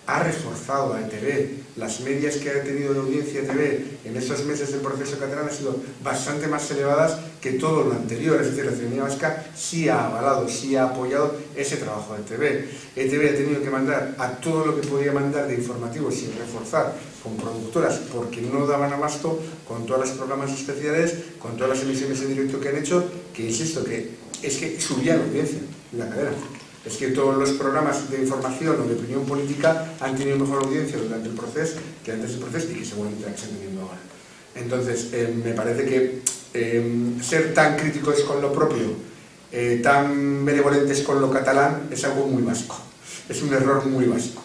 ha reforzado a ETV. Las medias que ha tenido de audiencia ETV en esos meses del proceso catalán han sido bastante más elevadas que todo lo anterior. Es decir, la ciudadanía vasca sí ha avalado, sí ha apoyado ese trabajo de ETV. ETV ha tenido que mandar a todo lo que podía mandar de informativos sin reforzar con productoras porque no daban abasto con todos los programas especiales, con todas las emisiones en directo que han hecho, que insisto, que es que subía la audiencia en la cadena. Es que todos los programas de información o de opinión política han tenido mejor audiencia durante el proceso que antes del proceso y que seguramente la están teniendo ahora. Entonces, me parece que ser tan críticos con lo propio, tan benevolentes con lo catalán, es algo muy básico. Es un error muy básico.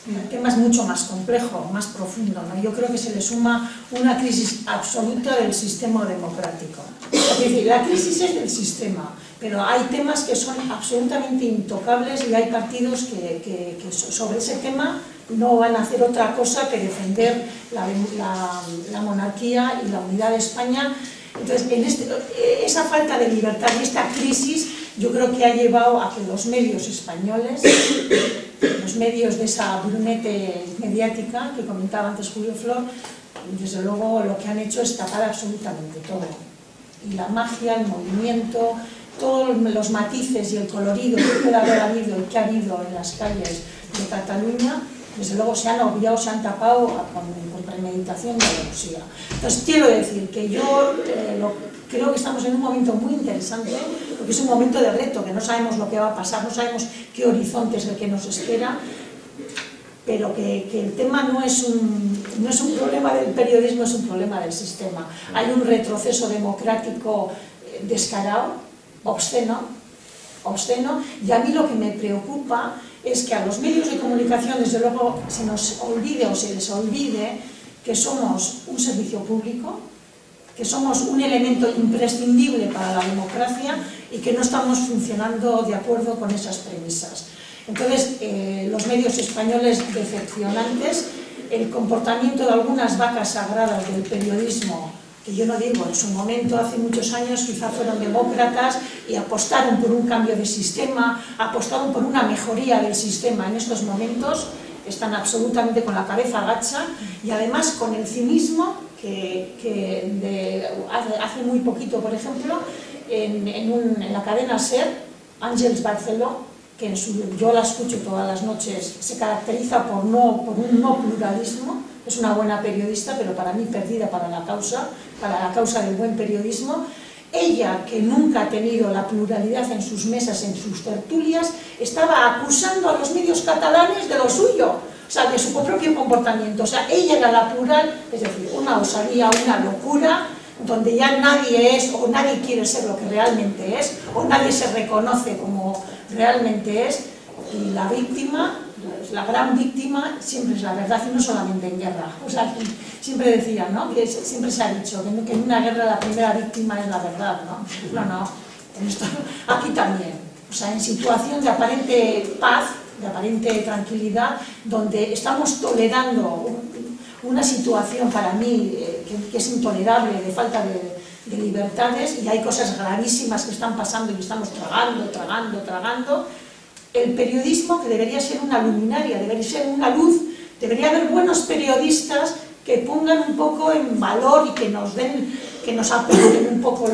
El tema es mucho más complejo, más profundo, ¿no? Yo creo que se le suma una crisis absoluta del sistema democrático. Es decir, la crisis es del sistema, pero hay temas que son absolutamente intocables y hay partidos que sobre ese tema no van a hacer otra cosa que defender la monarquía y la unidad de España. Entonces, esa falta de libertad y esta crisis yo creo que ha llevado a que los medios españoles, los medios de esa brunete mediática que comentaba antes Julio Flor, desde luego lo que han hecho es tapar absolutamente todo. Y la magia, el movimiento, todos los matices y el colorido que puede haber habido y que ha habido en las calles de Cataluña, desde luego se han obviado, se han tapado con premeditación y alevosía. Entonces quiero decir que yo creo que estamos en un momento muy interesante, porque es un momento de reto, que no sabemos lo que va a pasar, no sabemos qué horizonte es el que nos espera, pero que el tema no es un problema del periodismo, es un problema del sistema. Hay un retroceso democrático descarado, obsceno, y a mí lo que me preocupa es que a los medios de comunicación, desde luego, se nos olvide o se les olvide que somos un servicio público, que somos un elemento imprescindible para la democracia y que no estamos funcionando de acuerdo con esas premisas. Entonces, los medios españoles decepcionantes, el comportamiento de algunas vacas sagradas del periodismo, que yo no digo, en su momento, hace muchos años, quizá fueron demócratas y apostaron por un cambio de sistema, apostaron por una mejoría del sistema. En estos momentos están absolutamente con la cabeza gacha y además con el cinismo hace muy poquito, por ejemplo, en la cadena SER, Àngels Barceló, que yo la escucho todas las noches, se caracteriza por un no pluralismo, es una buena periodista, pero para mí perdida para la causa del buen periodismo. Ella, que nunca ha tenido la pluralidad en sus mesas, en sus tertulias, estaba acusando a los medios catalanes de lo suyo, o sea, de su propio comportamiento. O sea, ella era la plural, es decir, una osadía, una locura, donde ya nadie es o nadie quiere ser lo que realmente es, o nadie se reconoce como realmente es, y la víctima, la gran víctima, siempre es la verdad, y no solamente en guerra. O sea, siempre decía, ¿no?, que siempre se ha dicho que en una guerra la primera víctima es la verdad, ¿no? No, aquí también. O sea, en situación de aparente paz, de aparente tranquilidad, donde estamos tolerando una situación para mí que es intolerable, de falta de libertades, y hay cosas gravísimas que están pasando y estamos tragando. El periodismo, que debería ser una luminaria, debería ser una luz, debería haber buenos periodistas que pongan un poco en valor y que nos apunten un poco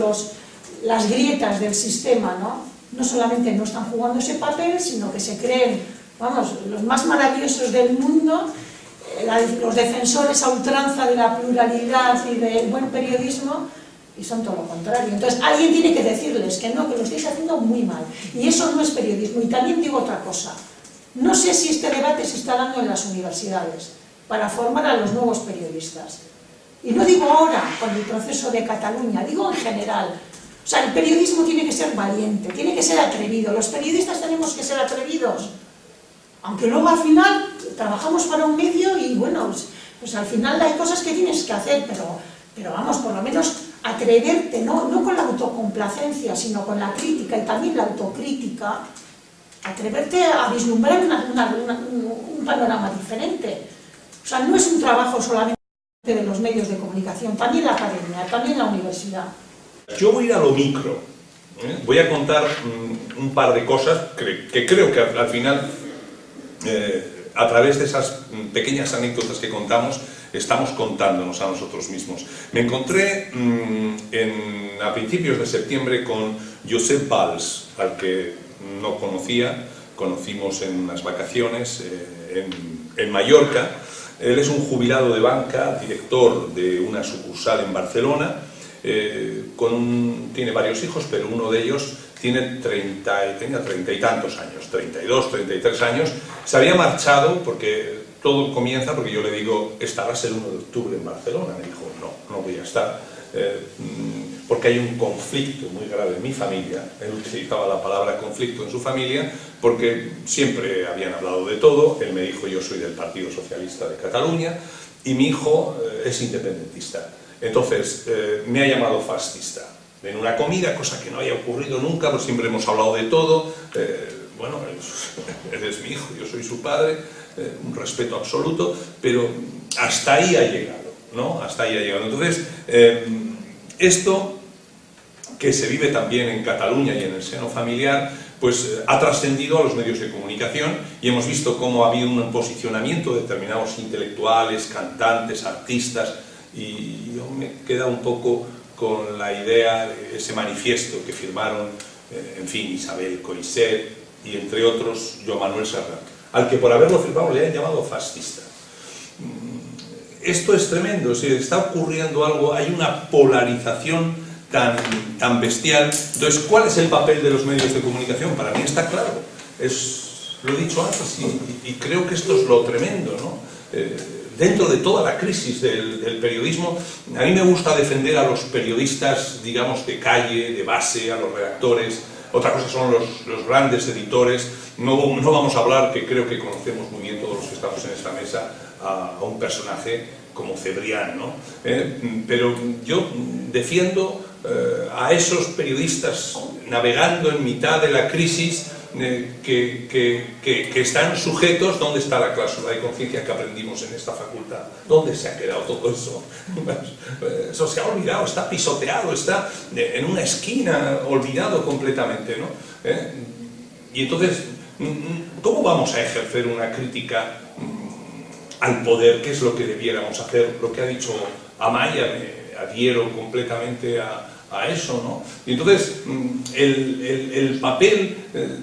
las grietas del sistema, ¿no? No solamente no están jugando ese papel, sino que se creen, vamos, los más maravillosos del mundo, los defensores a ultranza de la pluralidad y del buen periodismo, y son todo lo contrario. Entonces alguien tiene que decirles que no, que lo estáis haciendo muy mal, y eso no es periodismo. Y también digo otra cosa, no sé si este debate se está dando en las universidades para formar a los nuevos periodistas, y no digo ahora con el proceso de Cataluña, digo en general. O sea, el periodismo tiene que ser valiente, tiene que ser atrevido, los periodistas tenemos que ser atrevidos, aunque luego al final trabajamos para un medio y bueno, pues al final hay cosas que tienes que hacer, pero vamos, por lo menos atreverte, no con la autocomplacencia, sino con la crítica y también la autocrítica, atreverte a vislumbrar un panorama diferente. O sea, no es un trabajo solamente de los medios de comunicación, también la academia, también la universidad. Yo voy a ir a lo micro, voy a contar un par de cosas que creo que al final a través de esas pequeñas anécdotas que contamos, estamos contándonos a nosotros mismos. Me encontré a principios de septiembre con Josep Valls, al que no conocía, conocimos en unas vacaciones en Mallorca. Él es un jubilado de banca, director de una sucursal en Barcelona, tiene varios hijos, pero uno de ellos tenía 30 y tantos años, 32, 33 años. Se había marchado porque todo comienza porque yo le digo, estarás el 1 de octubre en Barcelona. Me dijo, no voy a estar, porque hay un conflicto muy grave en mi familia. Él utilizaba la palabra conflicto en su familia porque siempre habían hablado de todo. Él me dijo, yo soy del Partido Socialista de Cataluña y mi hijo es independentista. Entonces, me ha llamado fascista en una comida, cosa que no haya ocurrido nunca, pues siempre hemos hablado de todo. Bueno, él es mi hijo, yo soy su padre, un respeto absoluto, pero hasta ahí ha llegado, ¿no? Hasta ahí ha llegado. Entonces, esto que se vive también en Cataluña y en el seno familiar, pues ha trascendido a los medios de comunicación y hemos visto cómo ha habido un posicionamiento de determinados intelectuales, cantantes, artistas, y yo me queda un poco con la idea de ese manifiesto que firmaron, en fin, Isabel Coixet y entre otros Joan Manuel Serrat, al que por haberlo firmado le han llamado fascista. Esto es tremendo, está ocurriendo algo, hay una polarización tan bestial. Entonces, ¿cuál es el papel de los medios de comunicación? Para mí está claro, lo he dicho antes y creo que esto es lo tremendo, ¿no? Dentro de toda la crisis del periodismo, a mí me gusta defender a los periodistas, digamos, de calle, de base, a los redactores. Otra cosa son los grandes editores. No vamos a hablar, que creo que conocemos muy bien todos los que estamos en esta mesa, a un personaje como Cebrián, ¿no? Pero yo defiendo a esos periodistas navegando en mitad de la crisis, que están sujetos. ¿Dónde está la cláusula de conciencia que aprendimos en esta facultad? ¿Dónde se ha quedado todo eso? Eso se ha olvidado, está pisoteado, está en una esquina, olvidado completamente, ¿no? Y entonces, ¿cómo vamos a ejercer una crítica al poder? ¿Qué es lo que debiéramos hacer? Lo que ha dicho Amaya, me adhiero completamente a eso, ¿no? Y entonces, el papel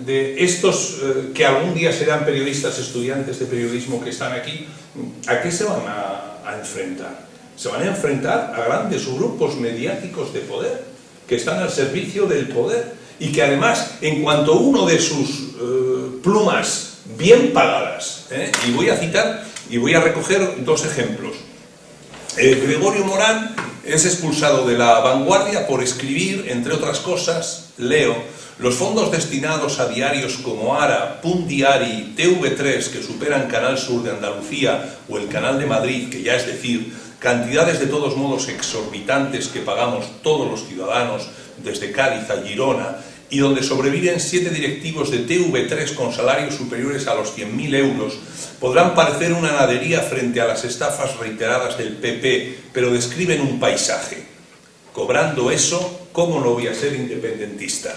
de estos que algún día serán periodistas, estudiantes de periodismo que están aquí, ¿a qué se van a enfrentar? Se van a enfrentar a grandes grupos mediáticos de poder, que están al servicio del poder, y que además, en cuanto uno de sus plumas bien pagadas, y voy a citar, y voy a recoger dos ejemplos. Gregorio Morán es expulsado de La Vanguardia por escribir, entre otras cosas, leo, los fondos destinados a diarios como Ara, Punt Diari, TV3, que superan Canal Sur de Andalucía o el Canal de Madrid, que ya es decir, cantidades de todos modos exorbitantes que pagamos todos los ciudadanos desde Cádiz a Girona, y donde sobreviven 7 directivos de TV3 con salarios superiores a los 100.000 euros, podrán parecer una nadería frente a las estafas reiteradas del PP, pero describen un paisaje. Cobrando eso, ¿cómo no voy a ser independentista?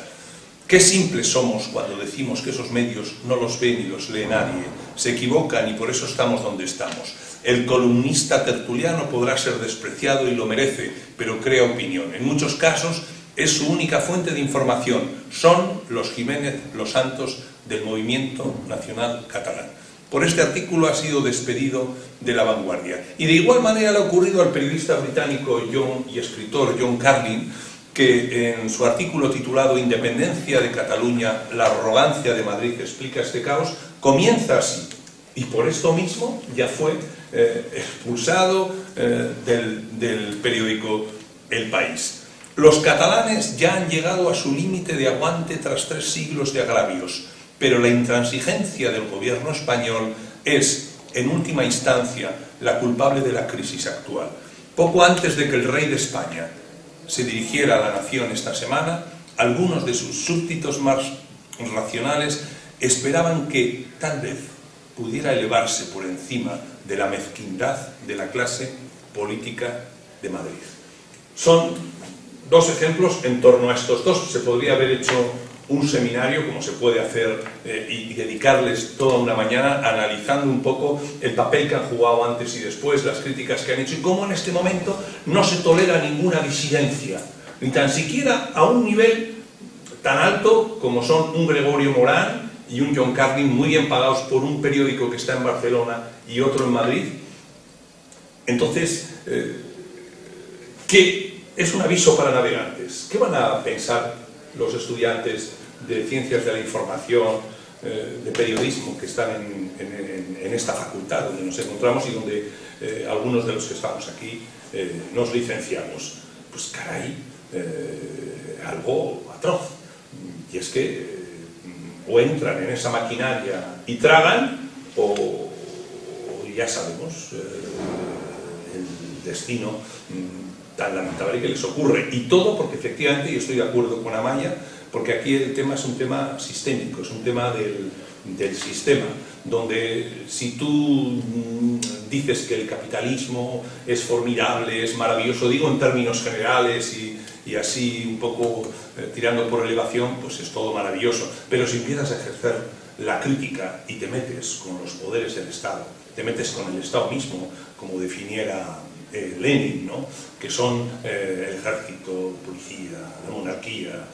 Qué simples somos cuando decimos que esos medios no los ve ni los lee nadie. Se equivocan y por eso estamos donde estamos. El columnista tertuliano podrá ser despreciado y lo merece, pero crea opinión. En muchos casos es su única fuente de información. Son los Jiménez Los Santos del Movimiento Nacional Catalán. Por este artículo ha sido despedido de La Vanguardia. Y de igual manera le ha ocurrido al periodista británico y escritor John Carlin, que en su artículo titulado Independencia de Cataluña, la arrogancia de Madrid explica este caos, comienza así. Y por esto mismo ya fue expulsado del periódico El País. Los catalanes ya han llegado a su límite de aguante tras 3 siglos de agravios, pero la intransigencia del gobierno español es, en última instancia, la culpable de la crisis actual. Poco antes de que el rey de España se dirigiera a la nación esta semana, algunos de sus súbditos más racionales esperaban que, tal vez, pudiera elevarse por encima de la mezquindad de la clase política de Madrid. Son 2 ejemplos en torno a estos 2. Se podría haber hecho un seminario, como se puede hacer, y dedicarles toda una mañana analizando un poco el papel que han jugado antes y después, las críticas que han hecho y cómo en este momento no se tolera ninguna disidencia, ni tan siquiera a un nivel tan alto como son un Gregorio Morán y un John Carlin, muy bien pagados por un periódico que está en Barcelona y otro en Madrid. Entonces, ¿qué es un aviso para navegantes? ¿Qué van a pensar los estudiantes de Ciencias de la Información, de Periodismo, que están en esta facultad donde nos encontramos y donde algunos de los que estamos aquí nos licenciamos? Pues caray, algo atroz. Y es que o entran en esa maquinaria y tragan, o ya sabemos el destino tan lamentable que les ocurre. Y todo porque efectivamente, yo estoy de acuerdo con Amaya, porque aquí el tema es un tema sistémico, es un tema del sistema, donde si tú dices que el capitalismo es formidable, es maravilloso, digo en términos generales y así un poco tirando por elevación, pues es todo maravilloso. Pero si empiezas a ejercer la crítica y te metes con los poderes del Estado, te metes con el Estado mismo, como definiera Lenin, ¿no? Que son el ejército, policía, la monarquía,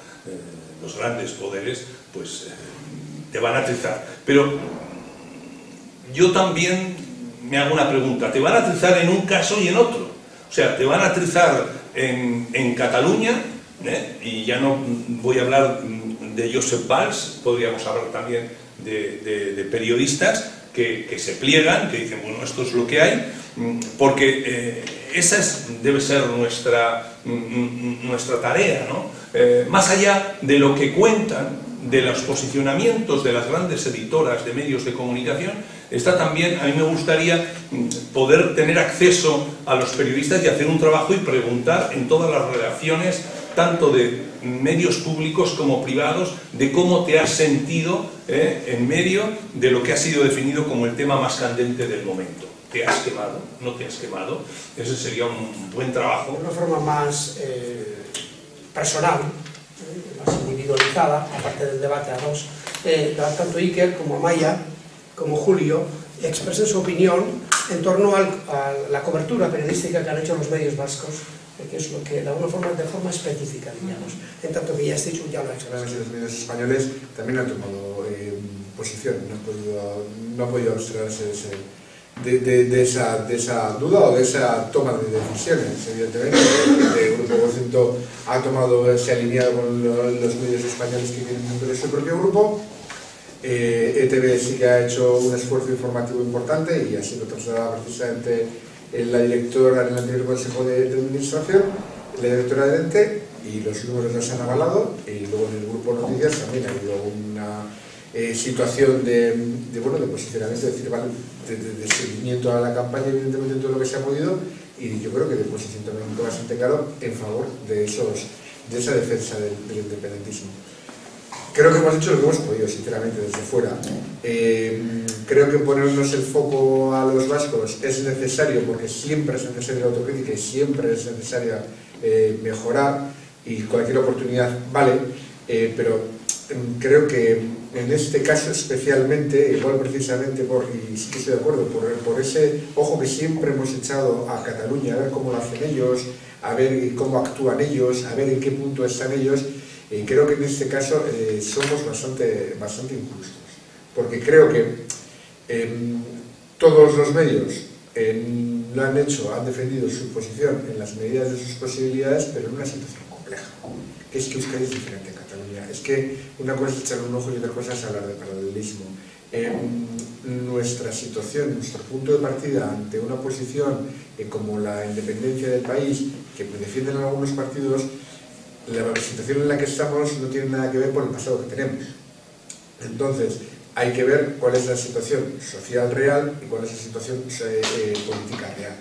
los grandes poderes, pues te van a atrizar. Pero yo también me hago una pregunta: ¿te van a atrizar en un caso y en otro? O sea, ¿te van a atrizar en Cataluña? Y ya no voy a hablar de Josep Valls, podríamos hablar también de periodistas que se pliegan, que dicen, bueno, esto es lo que hay, porque esa debe ser nuestra tarea, ¿no? Más allá de lo que cuentan, de los posicionamientos de las grandes editoras de medios de comunicación, está también, a mí me gustaría poder tener acceso a los periodistas y hacer un trabajo y preguntar en todas las relaciones, tanto de medios públicos como privados, de cómo te has sentido en medio de lo que ha sido definido como el tema más candente del momento. ¿Te has quemado? ¿No te has quemado? Ese sería un buen trabajo. De una forma más personal, más individualizada, aparte del debate a dos, tanto Iker como Amaya, como Julio, expresen su opinión en torno a la cobertura periodística que han hecho los medios vascos, que es lo que, de alguna forma, de forma específica, digamos, en tanto que ya has dicho, ya lo ha hecho. Los medios españoles también han tomado posición, no han podido abstraerse de esa duda o de esa toma de decisiones, evidentemente. El Grupo Vocento se ha alineado con los medios españoles que tienen dentro de su propio grupo. ETV sí que ha hecho un esfuerzo informativo importante y ha sido trasladada precisamente la directora en el anterior Consejo de Administración, la directora del ente, y los números los han avalado. Y luego en el Grupo Noticias también ha habido una situación de posicionamiento, es decir, de seguimiento a la campaña, evidentemente, en todo lo que se ha podido, y yo creo que de posicionamiento bastante claro en favor de esa defensa del independentismo. Creo que hemos hecho lo que hemos podido, sinceramente, desde fuera. Creo que ponernos el foco a los vascos es necesario, porque siempre es necesaria la autocrítica y siempre es necesaria mejorar, y cualquier oportunidad vale, pero creo que en este caso especialmente, igual precisamente y sí que estoy de acuerdo, por ese ojo que siempre hemos echado a Cataluña, a ver cómo lo hacen ellos, a ver cómo actúan ellos, a ver en qué punto están ellos. Creo que en este caso somos bastante injustos, porque creo que todos los medios lo han defendido su posición en las medidas de sus posibilidades, pero en una situación compleja, que es que Euskadi es diferente en Cataluña. Es que una cosa es echar un ojo y otra cosa es hablar de paralelismo. Nuestra situación, nuestro punto de partida ante una posición como la independencia del país, que defienden algunos partidos, la situación en la que estamos no tiene nada que ver con el pasado que tenemos. Entonces, hay que ver cuál es la situación social real y cuál es la situación política real.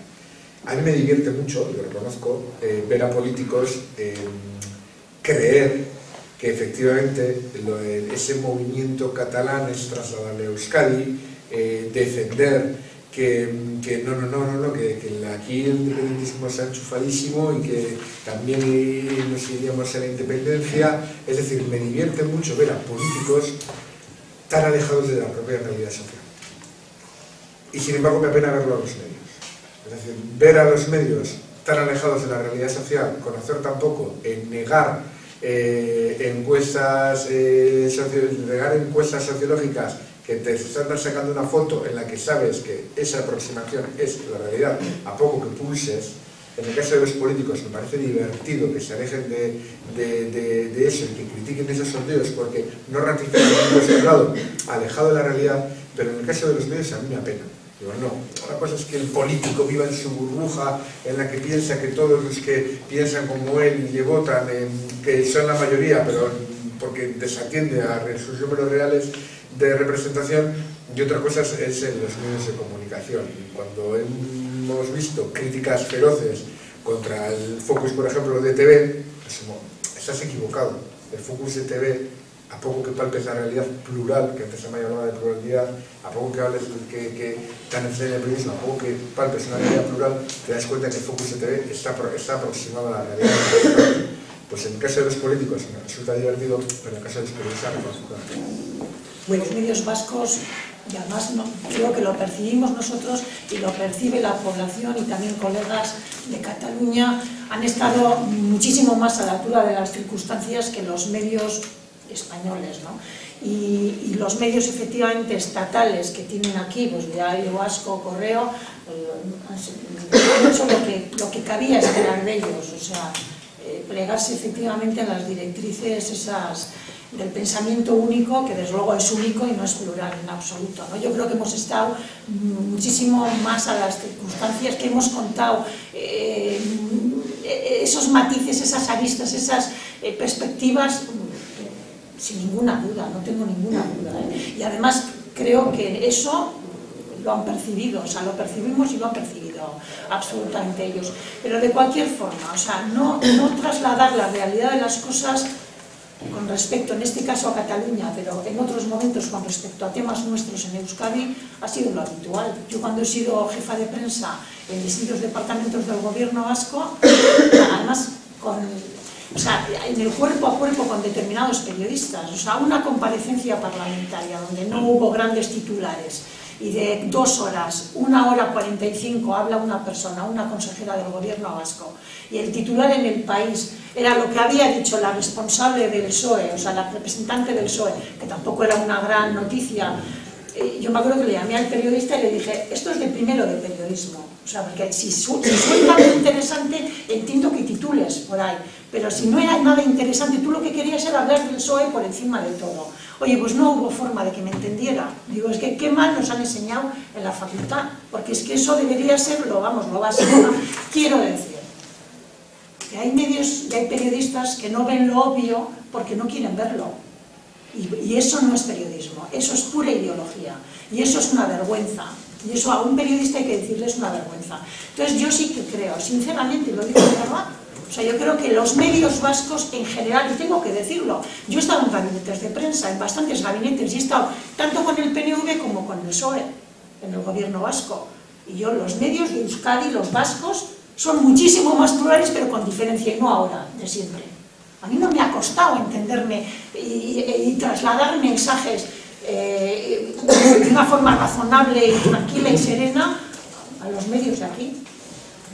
A mí me divierte mucho, lo reconozco, ver a políticos creer que efectivamente ese movimiento catalán es trasladable a Euskadi, defender que aquí el independentismo se ha enchufadísimo y que también nos iríamos a la independencia. Es decir, me divierte mucho ver a políticos tan alejados de la propia realidad social. Y sin embargo me apena verlo a los medios. Es decir, ver a los medios tan alejados de la realidad social, conocer tan poco, negar encuestas sociológicas que te están sacando una foto en la que sabes que esa aproximación es la realidad, a poco que pulses. En el caso de los políticos me parece divertido que se alejen de eso y que critiquen esos sondeos porque no ratifican un postulado alejado de la realidad, pero en el caso de los medios a mí me apena. Digo, no, la cosa es que el político viva en su burbuja en la que piensa que todos los que piensan como él y le votan, que son la mayoría, pero porque desatiende a sus números reales de representación, y otra cosa es en los medios de comunicación. Y cuando hemos visto críticas feroces contra el Focus, por ejemplo, de TV, pues, estás equivocado. El Focus de TV, a poco que palpes la realidad plural, que antes se me hablaba de pluralidad, a poco que hables que tan necesaria el periodismo, a poco que palpes una realidad plural, te das cuenta que el Focus de TV está aproximado a la realidad. Pues en el caso de los políticos me resulta divertido, pero en el caso de los periodistas me resulta. Los medios vascos, y además creo que lo percibimos nosotros y lo percibe la población y también colegas de Cataluña, han estado muchísimo más a la altura de las circunstancias que los medios españoles, ¿no? Y los medios efectivamente estatales que tienen aquí, pues Diario Vasco, Correo, han hecho lo que cabía esperar de ellos, o sea, plegarse efectivamente a las directrices esas del pensamiento único, que desde luego es único y no es plural en absoluto, ¿no? Yo creo que hemos estado muchísimo más a las circunstancias, que hemos contado esos matices, esas aristas, esas perspectivas, sin ninguna duda, no tengo ninguna duda, ¿eh? Y además creo que eso lo han percibido, o sea, lo percibimos y lo han percibido absolutamente ellos. Pero de cualquier forma, o sea, no trasladar la realidad de las cosas con respecto, en este caso a Cataluña, pero en otros momentos con respecto a temas nuestros en Euskadi, ha sido lo habitual. Yo cuando he sido jefa de prensa en distintos departamentos del gobierno vasco, además en el cuerpo a cuerpo con determinados periodistas, o sea, una comparecencia parlamentaria donde no hubo grandes titulares y de 2 horas, 1 hora 45 habla una persona, una consejera del gobierno vasco, y el titular en El País era lo que había dicho la responsable del PSOE, o sea, la representante del PSOE, que tampoco era una gran noticia. Yo me acuerdo que le llamé al periodista y le dije, esto es de primero de periodismo, o sea, porque si suelta algo interesante, entiendo que titules por ahí, pero si no era nada interesante, tú lo que querías era hablar del PSOE por encima de todo. Oye, pues no hubo forma de que me entendiera. Digo, es que qué mal nos han enseñado en la facultad, porque es que eso debería ser lo básico, ¿no? Quiero decir que hay medios y hay periodistas que no ven lo obvio porque no quieren verlo. Y eso no es periodismo, eso es pura ideología. Y eso es una vergüenza. Y eso a un periodista hay que decirle es una vergüenza. Entonces yo sí que creo, sinceramente, lo digo de verdad, o sea, yo creo que los medios vascos en general, y tengo que decirlo, yo he estado en gabinetes de prensa, en bastantes gabinetes, y he estado tanto con el PNV como con el PSOE, en el gobierno vasco. Y yo, los medios de Euskadi, los vascos, son muchísimo más plurales, pero con diferencia, y no ahora, de siempre. A mí no me ha costado entenderme y trasladar mensajes de una forma razonable y tranquila y serena a los medios de aquí.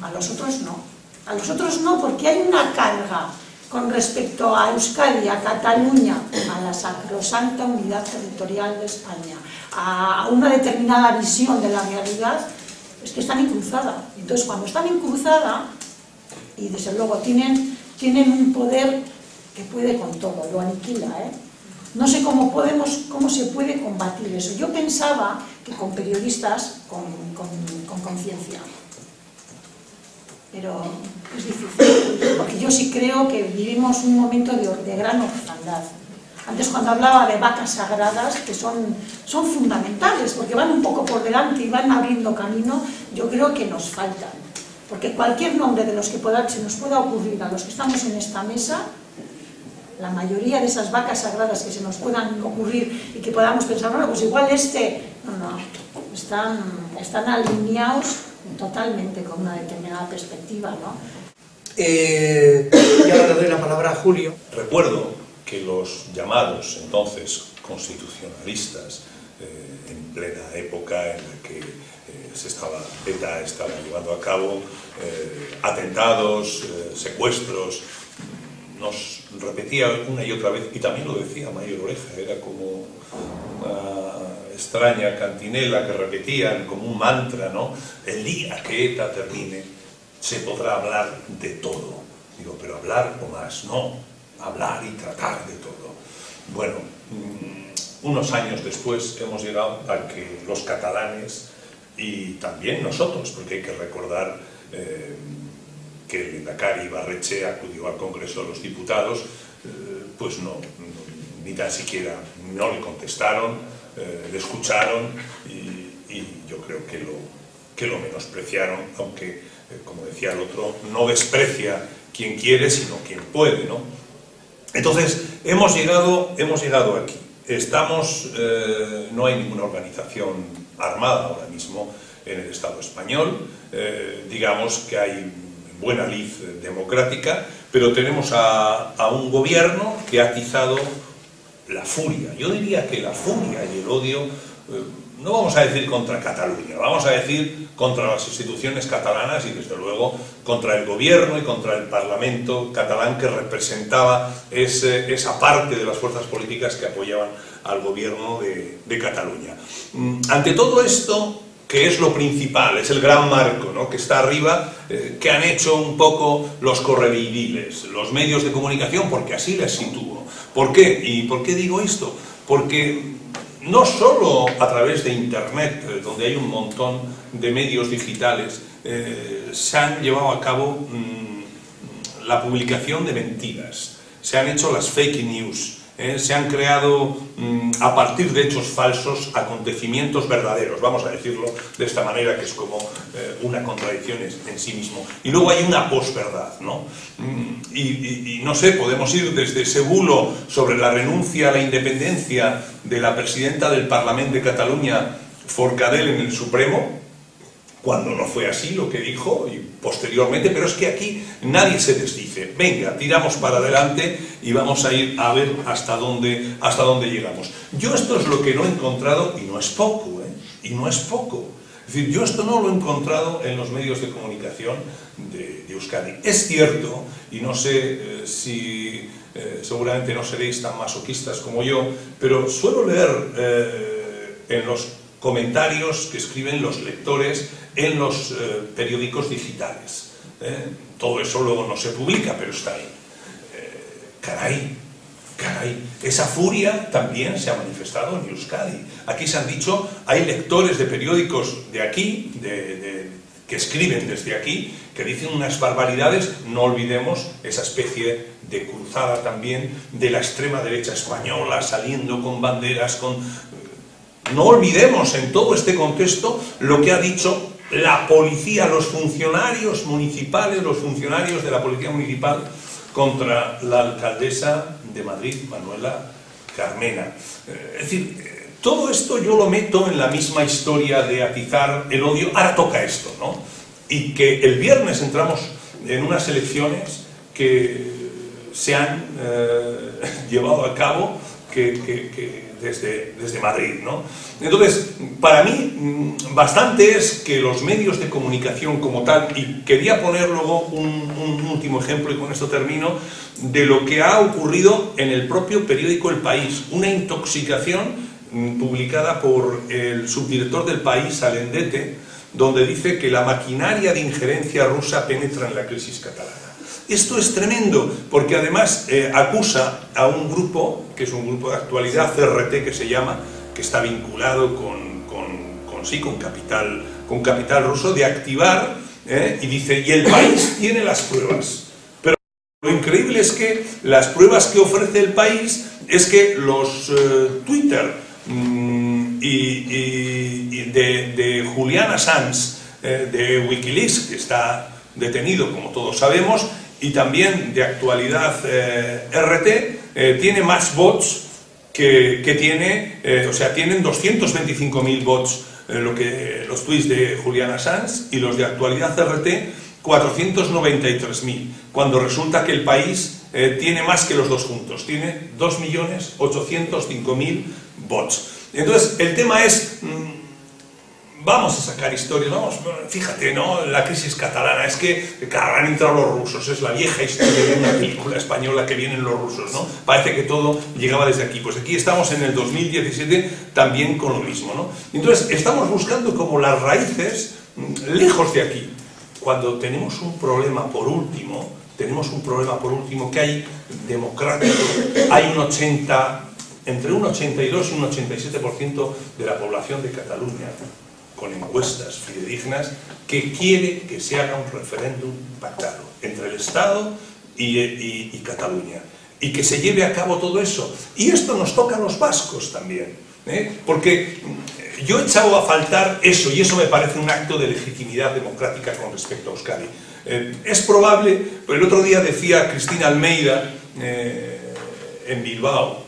A los otros no. A los otros no, porque hay una carga con respecto a Euskadi, a Cataluña, a la sacrosanta unidad territorial de España, a una determinada visión de la realidad, es que están en cruzada. Entonces, cuando están en cruzada, y desde luego tienen un poder que puede con todo, lo aniquila, ¿eh? No sé cómo se puede combatir eso. Yo pensaba que con periodistas, con conciencia. Pero es difícil, porque yo sí creo que vivimos un momento de gran orfandad. Antes, cuando hablaba de vacas sagradas, que son fundamentales, porque van un poco por delante y van abriendo camino, yo creo que nos faltan. Porque cualquier nombre de los que se nos pueda ocurrir a los que estamos en esta mesa, la mayoría de esas vacas sagradas que se nos puedan ocurrir y que podamos pensar, bueno, pues igual no, están están alineados totalmente con una determinada perspectiva, ¿no? Y ahora le doy la palabra a Julio. Recuerdo que los llamados entonces constitucionalistas, en plena época en la que ETA estaba llevando a cabo atentados, secuestros, nos repetía una y otra vez, y también lo decía Mayor Oreja, era como una extraña cantinela que repetían como un mantra, ¿no? El día que ETA termine se podrá hablar de todo. Digo, pero hablar o más, no, hablar y tratar de todo. Bueno, unos años después hemos llegado a que los catalanes y también nosotros, porque hay que recordar que el lehendakari Ibarretxe acudió al Congreso de los Diputados, pues no, ni tan siquiera no le contestaron, le escucharon y yo creo que lo menospreciaron, aunque, como decía el otro, no desprecia quien quiere, sino quien puede, ¿no? Entonces, hemos llegado aquí. Estamos, no hay ninguna organización armada ahora mismo en el Estado español, digamos que hay buena lid democrática, pero tenemos a un gobierno que ha atizado la furia. Yo diría que la furia y el odio, no vamos a decir contra Cataluña, vamos a decir contra las instituciones catalanas y desde luego contra el gobierno y contra el Parlamento catalán, que representaba esa parte de las fuerzas políticas que apoyaban al gobierno de Cataluña. Ante todo esto, que es lo principal, es el gran marco, ¿no?, que está arriba, que han hecho un poco los correvidiles, los medios de comunicación, porque así les sitúo. ¿Por qué? ¿Y por qué digo esto? Porque no solo a través de Internet, donde hay un montón de medios digitales, se han llevado a cabo la publicación de mentiras, se han hecho las fake news, se han creado a partir de hechos falsos acontecimientos verdaderos, vamos a decirlo de esta manera, que es como una contradicción en sí mismo. Y luego hay una posverdad, ¿no? Y no sé, podemos ir desde ese bulo sobre la renuncia a la independencia de la presidenta del Parlament de Cataluña, Forcadell, en el Supremo, cuando no fue así lo que dijo, y posteriormente, pero es que aquí nadie se desdice. Venga, tiramos para adelante y vamos a ir a ver hasta dónde llegamos. Yo esto es lo que no he encontrado, y no es poco, y no es poco. Es decir, yo esto no lo he encontrado en los medios de comunicación de Euskadi. Es cierto, y no sé si seguramente no seréis tan masoquistas como yo, pero suelo leer en los comentarios que escriben los lectores en los periódicos digitales. Todo eso luego no se publica, pero está ahí. Caray, esa furia también se ha manifestado en Euskadi. Aquí se han dicho, hay lectores de periódicos de aquí, que escriben desde aquí, que dicen unas barbaridades. No olvidemos esa especie de cruzada también de la extrema derecha española, saliendo con banderas, No olvidemos en todo este contexto lo que ha dicho la policía, los funcionarios municipales, los funcionarios de la policía municipal contra la alcaldesa de Madrid, Manuela Carmena. Es decir, todo esto yo lo meto en la misma historia de atizar el odio. Ahora toca esto, ¿no? Y que el viernes entramos en unas elecciones que se han llevado a cabo desde Madrid, ¿no? Entonces, para mí, bastante es que los medios de comunicación como tal, y quería poner luego un último ejemplo, y con esto termino, de lo que ha ocurrido en el propio periódico El País, una intoxicación publicada por el subdirector del País, Alendete, donde dice que la maquinaria de injerencia rusa penetra en la crisis catalana. Esto es tremendo, porque además acusa a un grupo, que es un grupo de actualidad, CRT que se llama, que está vinculado con capital ruso, de activar, y dice, y el País tiene las pruebas. Pero lo increíble es que las pruebas que ofrece El País es que los Twitter de Julian Assange, de Wikileaks, que está detenido, como todos sabemos, y también de actualidad RT, tiene más bots que tiene, o sea, tienen 225.000 bots los tweets de Julian Assange y los de Actualidad CRT, 493.000, cuando resulta que el país tiene más que los dos juntos, tiene 2.805.000 bots. Entonces, el tema es, vamos a sacar historias, fíjate, ¿no? La crisis catalana, es que han entrado los rusos, es la vieja historia de una película española que vienen los rusos, ¿no? Parece que todo llegaba desde aquí. Pues aquí estamos en el 2017 también con lo mismo, ¿no? Entonces, estamos buscando como las raíces lejos de aquí. Cuando tenemos un problema por último, que hay democrático, hay entre un 82 y un 87% de la población de Cataluña, con encuestas fidedignas, que quiere que se haga un referéndum pactado entre el Estado y Cataluña, y que se lleve a cabo todo eso. Y esto nos toca a los vascos también, porque yo he echado a faltar eso, y eso me parece un acto de legitimidad democrática con respecto a Euskadi. Es probable, pero el otro día decía Cristina Almeida en Bilbao,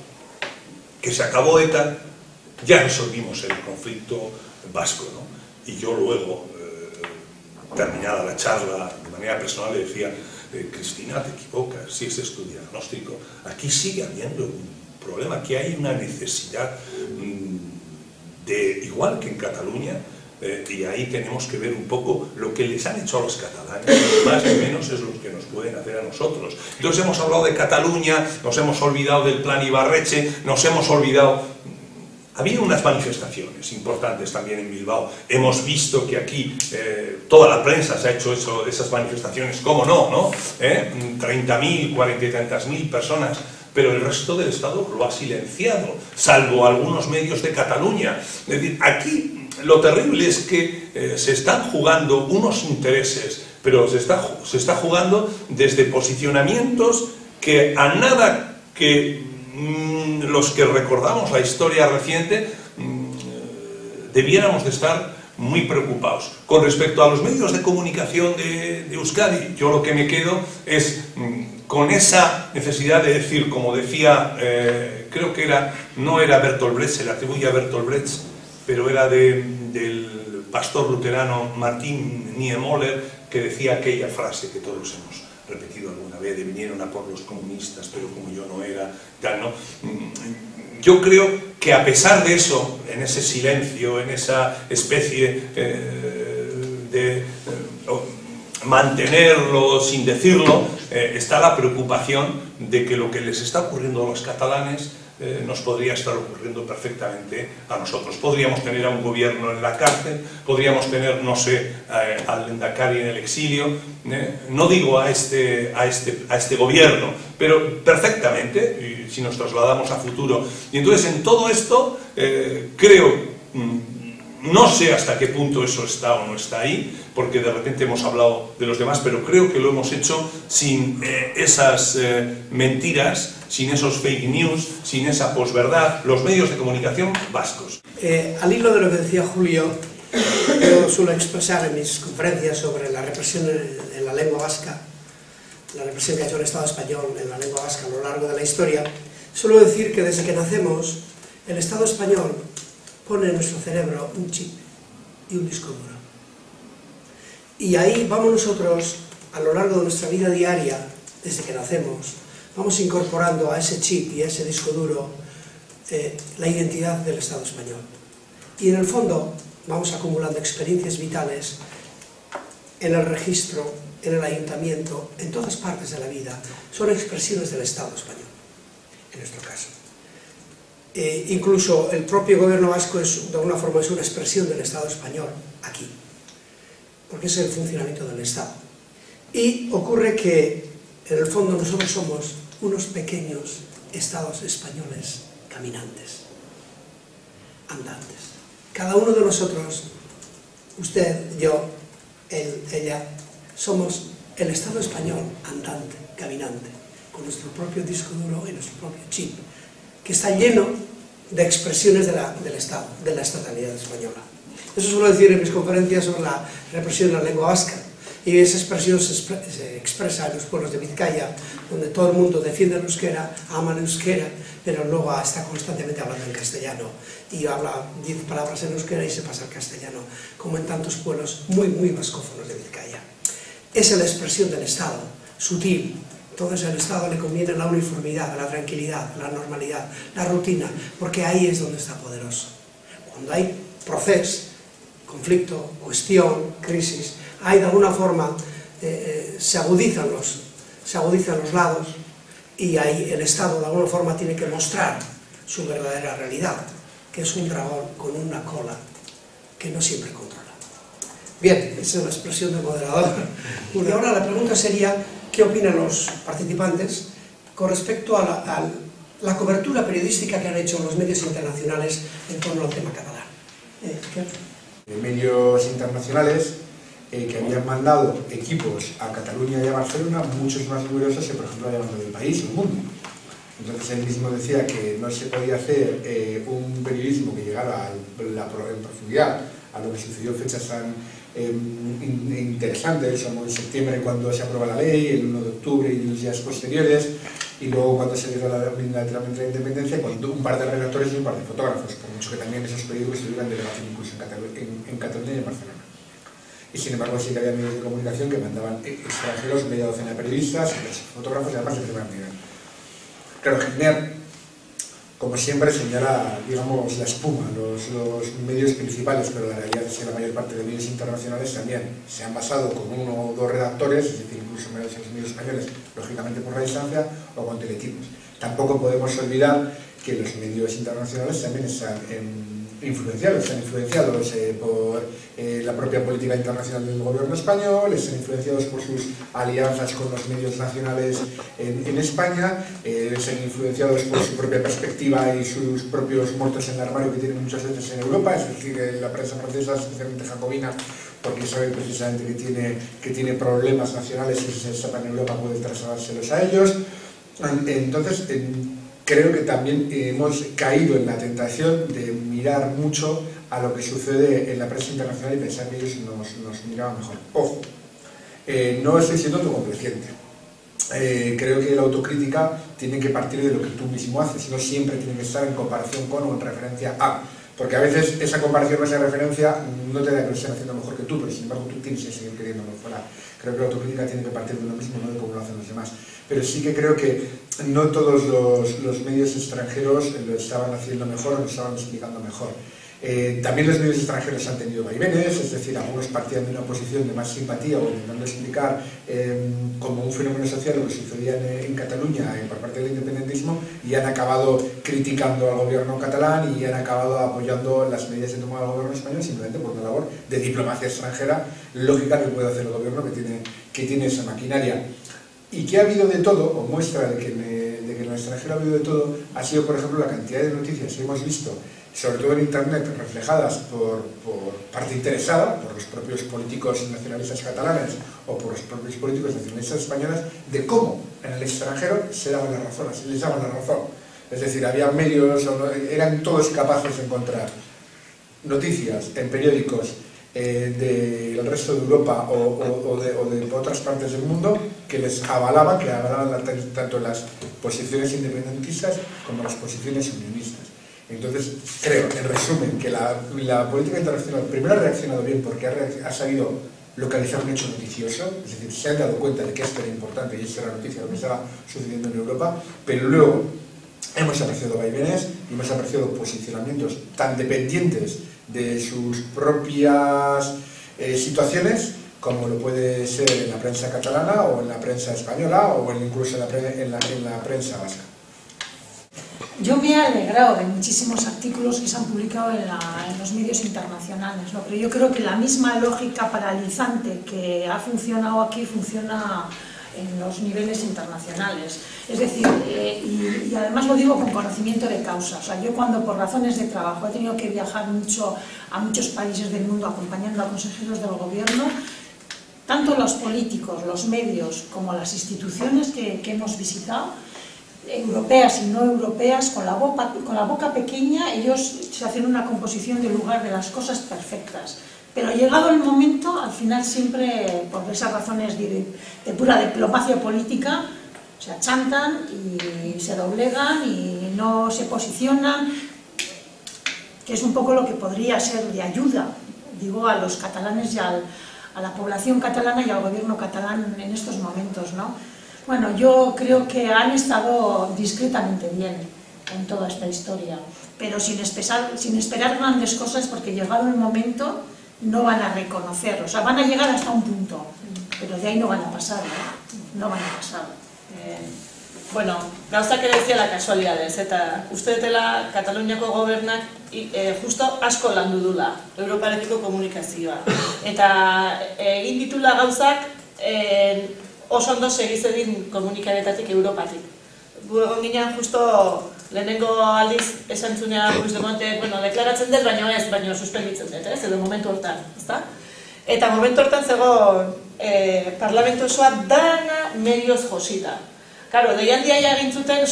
que se acabó ETA, ya resolvimos el conflicto vasco, ¿no? Y yo luego, terminada la charla, de manera personal le decía, Cristina, te equivocas, si ese es tu diagnóstico, aquí sigue habiendo un problema, aquí hay una necesidad de, igual que en Cataluña, y ahí tenemos que ver un poco lo que les han hecho a los catalanes, más o menos es lo que nos pueden hacer a nosotros. Entonces hemos hablado de Cataluña, nos hemos olvidado del plan Ibarretxe, nos hemos olvidado... Había unas manifestaciones importantes también en Bilbao. Hemos visto que aquí toda la prensa se ha hecho esas manifestaciones, ¿cómo no? ¿No? 30.000, 40 y tantas mil personas, pero el resto del Estado lo ha silenciado, salvo algunos medios de Cataluña. Es decir, aquí lo terrible es que se están jugando unos intereses, pero se está jugando desde posicionamientos que a nada que los que recordamos la historia reciente debiéramos de estar muy preocupados. Con respecto a los medios de comunicación de Euskadi, yo lo que me quedo es con esa necesidad de decir, como decía, creo que no era Bertolt Brecht, se le atribuye a Bertolt Brecht, pero era del pastor luterano Martin Niemöller, que decía aquella frase que todos hemos repetido alguna vez, de vinieron a por los comunistas, pero como yo no era, tal, ¿no? Yo creo que a pesar de eso, en ese silencio, en esa especie de mantenerlo sin decirlo, está la preocupación de que lo que les está ocurriendo a los catalanes nos podría estar ocurriendo perfectamente a nosotros. Podríamos tener a un gobierno en la cárcel, podríamos tener, no sé, al Lehendakari en el exilio, no digo a este gobierno, pero perfectamente, si nos trasladamos a futuro. Y entonces en todo esto creo, no sé hasta qué punto eso está o no está ahí, porque de repente hemos hablado de los demás, pero creo que lo hemos hecho sin esas mentiras, sin esos fake news, sin esa posverdad, los medios de comunicación vascos. Al hilo de lo que decía Julio, yo suelo expresar en mis conferencias sobre la represión en la lengua vasca, la represión que ha hecho el Estado español en la lengua vasca a lo largo de la historia, suelo decir que desde que nacemos, el Estado español pone en nuestro cerebro un chip y un disco duro. Y ahí vamos nosotros, a lo largo de nuestra vida diaria, desde que nacemos, vamos incorporando a ese chip y a ese disco duro la identidad del Estado español. Y en el fondo vamos acumulando experiencias vitales en el registro, en el ayuntamiento, en todas partes de la vida. Son expresiones del Estado español, en nuestro caso. Incluso el propio gobierno vasco es, de alguna forma, es una expresión del Estado español aquí, porque es el funcionamiento del Estado. Y ocurre que, en el fondo, nosotros somos unos pequeños estados españoles caminantes, andantes. Cada uno de nosotros, usted, yo, él, ella, somos el Estado español andante, caminante, con nuestro propio disco duro y nuestro propio chip, que está lleno de expresiones del Estado, de la estatalidad española. Eso suelo decir en mis conferencias sobre la represión de la lengua vasca. Y esa expresión se expresa en los pueblos de Vizcaya, donde todo el mundo defiende el euskera, ama el euskera, pero luego está constantemente hablando en castellano y habla 10 palabras en euskera y se pasa al castellano, como en tantos pueblos muy vascófonos de Vizcaya. Esa es la expresión del Estado, sutil. Entonces al Estado le conviene la uniformidad, la tranquilidad, la normalidad, la rutina, porque ahí es donde está poderoso. Cuando hay proceso, conflicto, cuestión, crisis, hay de alguna forma, se agudizan los lados y ahí el Estado de alguna forma tiene que mostrar su verdadera realidad, que es un dragón con una cola que no siempre controla. Bien, esa es la expresión del moderador. Y ahora la pregunta sería, ¿qué opinan los participantes con respecto a la cobertura periodística que han hecho los medios internacionales en torno al tema catalán? Medios internacionales que habían mandado equipos a Cataluña y a Barcelona muchos más numerosos que, por ejemplo, habían mandado el país o el mundo. Entonces él mismo decía que no se podía hacer un periodismo que llegara en profundidad a lo que sucedió en fechas tan interesantes, como en septiembre cuando se aprueba la ley, el 1 de octubre y los días posteriores, y luego cuando se dio unilateralmente la independencia, con un par de redactores y un par de fotógrafos, por mucho que también esos periódicos tuvieran delegación incluso en Cataluña y en Barcelona. Y sin embargo sí que había medios de comunicación que mandaban extranjeros, media docena de periodistas, fotógrafos y además de primer nivel. Claro, Giner, como siempre, señala, digamos, la espuma, los medios principales, pero la realidad es que la mayor parte de medios internacionales también se han basado con 1 o 2 redactores, es decir, incluso los medios españoles, lógicamente por la distancia, o con teletipos. Tampoco podemos olvidar que los medios internacionales también están influenciados por la propia política internacional del gobierno español, están influenciados por sus alianzas con los medios nacionales en España, están influenciados por su propia perspectiva y sus propios muertos en el armario que tienen muchas veces en Europa, es decir, la prensa francesa, especialmente jacobina, porque sabe precisamente que tiene problemas nacionales y si se destapan en Europa puede trasladárselos a ellos. Entonces, creo que también hemos caído en la tentación de mirar mucho a lo que sucede en la prensa internacional y pensar que ellos nos miraban mejor. Ojo, no estoy siendo autocomplaciente. Creo que la autocrítica tiene que partir de lo que tú mismo haces, no siempre tiene que estar en comparación con o en referencia a. Porque a veces esa comparación o esa referencia no te da que lo estén haciendo mejor que tú, pero sin embargo tú tienes que seguir queriéndolo fuera. Creo que la autocrítica tiene que partir de uno mismo, no de cómo lo hacen los demás. Pero sí que creo que no todos los medios extranjeros lo estaban haciendo mejor o lo estaban explicando mejor. También los medios extranjeros han tenido vaivenes, es decir, algunos partían de una posición de más simpatía o intentando explicar como un fenómeno social lo que sucedía en Cataluña por parte del independentismo y han acabado criticando al gobierno catalán y han acabado apoyando las medidas de toma del gobierno español simplemente por una labor de diplomacia extranjera lógica que puede hacer el gobierno que tiene esa maquinaria. Y que ha habido de todo, o muestra de que en el extranjero ha habido de todo, ha sido, por ejemplo, la cantidad de noticias que hemos visto, sobre todo en Internet, reflejadas por parte interesada, por los propios políticos nacionalistas catalanes o por los propios políticos nacionalistas españoles, de cómo en el extranjero se daban las razones, les daban la razón. Es decir, había medios, eran todos capaces de encontrar noticias en periódicos del resto de Europa o de otras partes del mundo que les avalaban, tanto las posiciones independentistas como las posiciones unionistas. Entonces, creo, en resumen, que la política internacional primero ha reaccionado bien porque ha sabido localizar un hecho noticioso, es decir, se han dado cuenta de que esto era importante y esto era noticia lo que estaba sucediendo en Europa, pero luego hemos apreciado vaivenes y hemos apreciado posicionamientos tan dependientes de sus propias situaciones como lo puede ser en la prensa catalana o en la prensa española o incluso en la prensa vasca. Yo me he alegrado de muchísimos artículos que se han publicado en los medios internacionales, ¿no? Pero yo creo que la misma lógica paralizante que ha funcionado aquí funciona en los niveles internacionales. Es decir, y además lo digo con conocimiento de causa. O sea, yo cuando por razones de trabajo he tenido que viajar mucho a muchos países del mundo acompañando a consejeros del gobierno, tanto los políticos, los medios como las instituciones que hemos visitado, europeas y no europeas, con la boca pequeña, ellos se hacen una composición del lugar de las cosas perfectas. Pero llegado el momento, al final siempre, por esas razones de pura diplomacia política, se achantan y se doblegan y no se posicionan, que es un poco lo que podría ser de ayuda, digo, a los catalanes y a la población catalana y al gobierno catalán en estos momentos, ¿no? Bueno, yo creo que han estado discretamente bien en toda esta historia, pero sin esperar grandes cosas, porque llegado el momento no van a reconocer, o sea, van a llegar hasta un punto, pero de ahí no van a pasar, no van a pasar. Bueno, gauzak ere ez dira kasualidades, eta uste dutela Kataluniako gobernak justo asko landu dula Europarekiko komunikazioa. Eta egin ditula gauzak oso ondo segizedin komunikabetatik Europatik. Gu egon ginean justo lehenengo aldiz esan zunean Puigdemontek, bueno, deklaratzen dut, baino suspenditzen dut, edo momentu hortan, ezta? Eta momentu hortan zegoen parlamentu osoa dana medioz josita. Karo, deialdia egin zuten,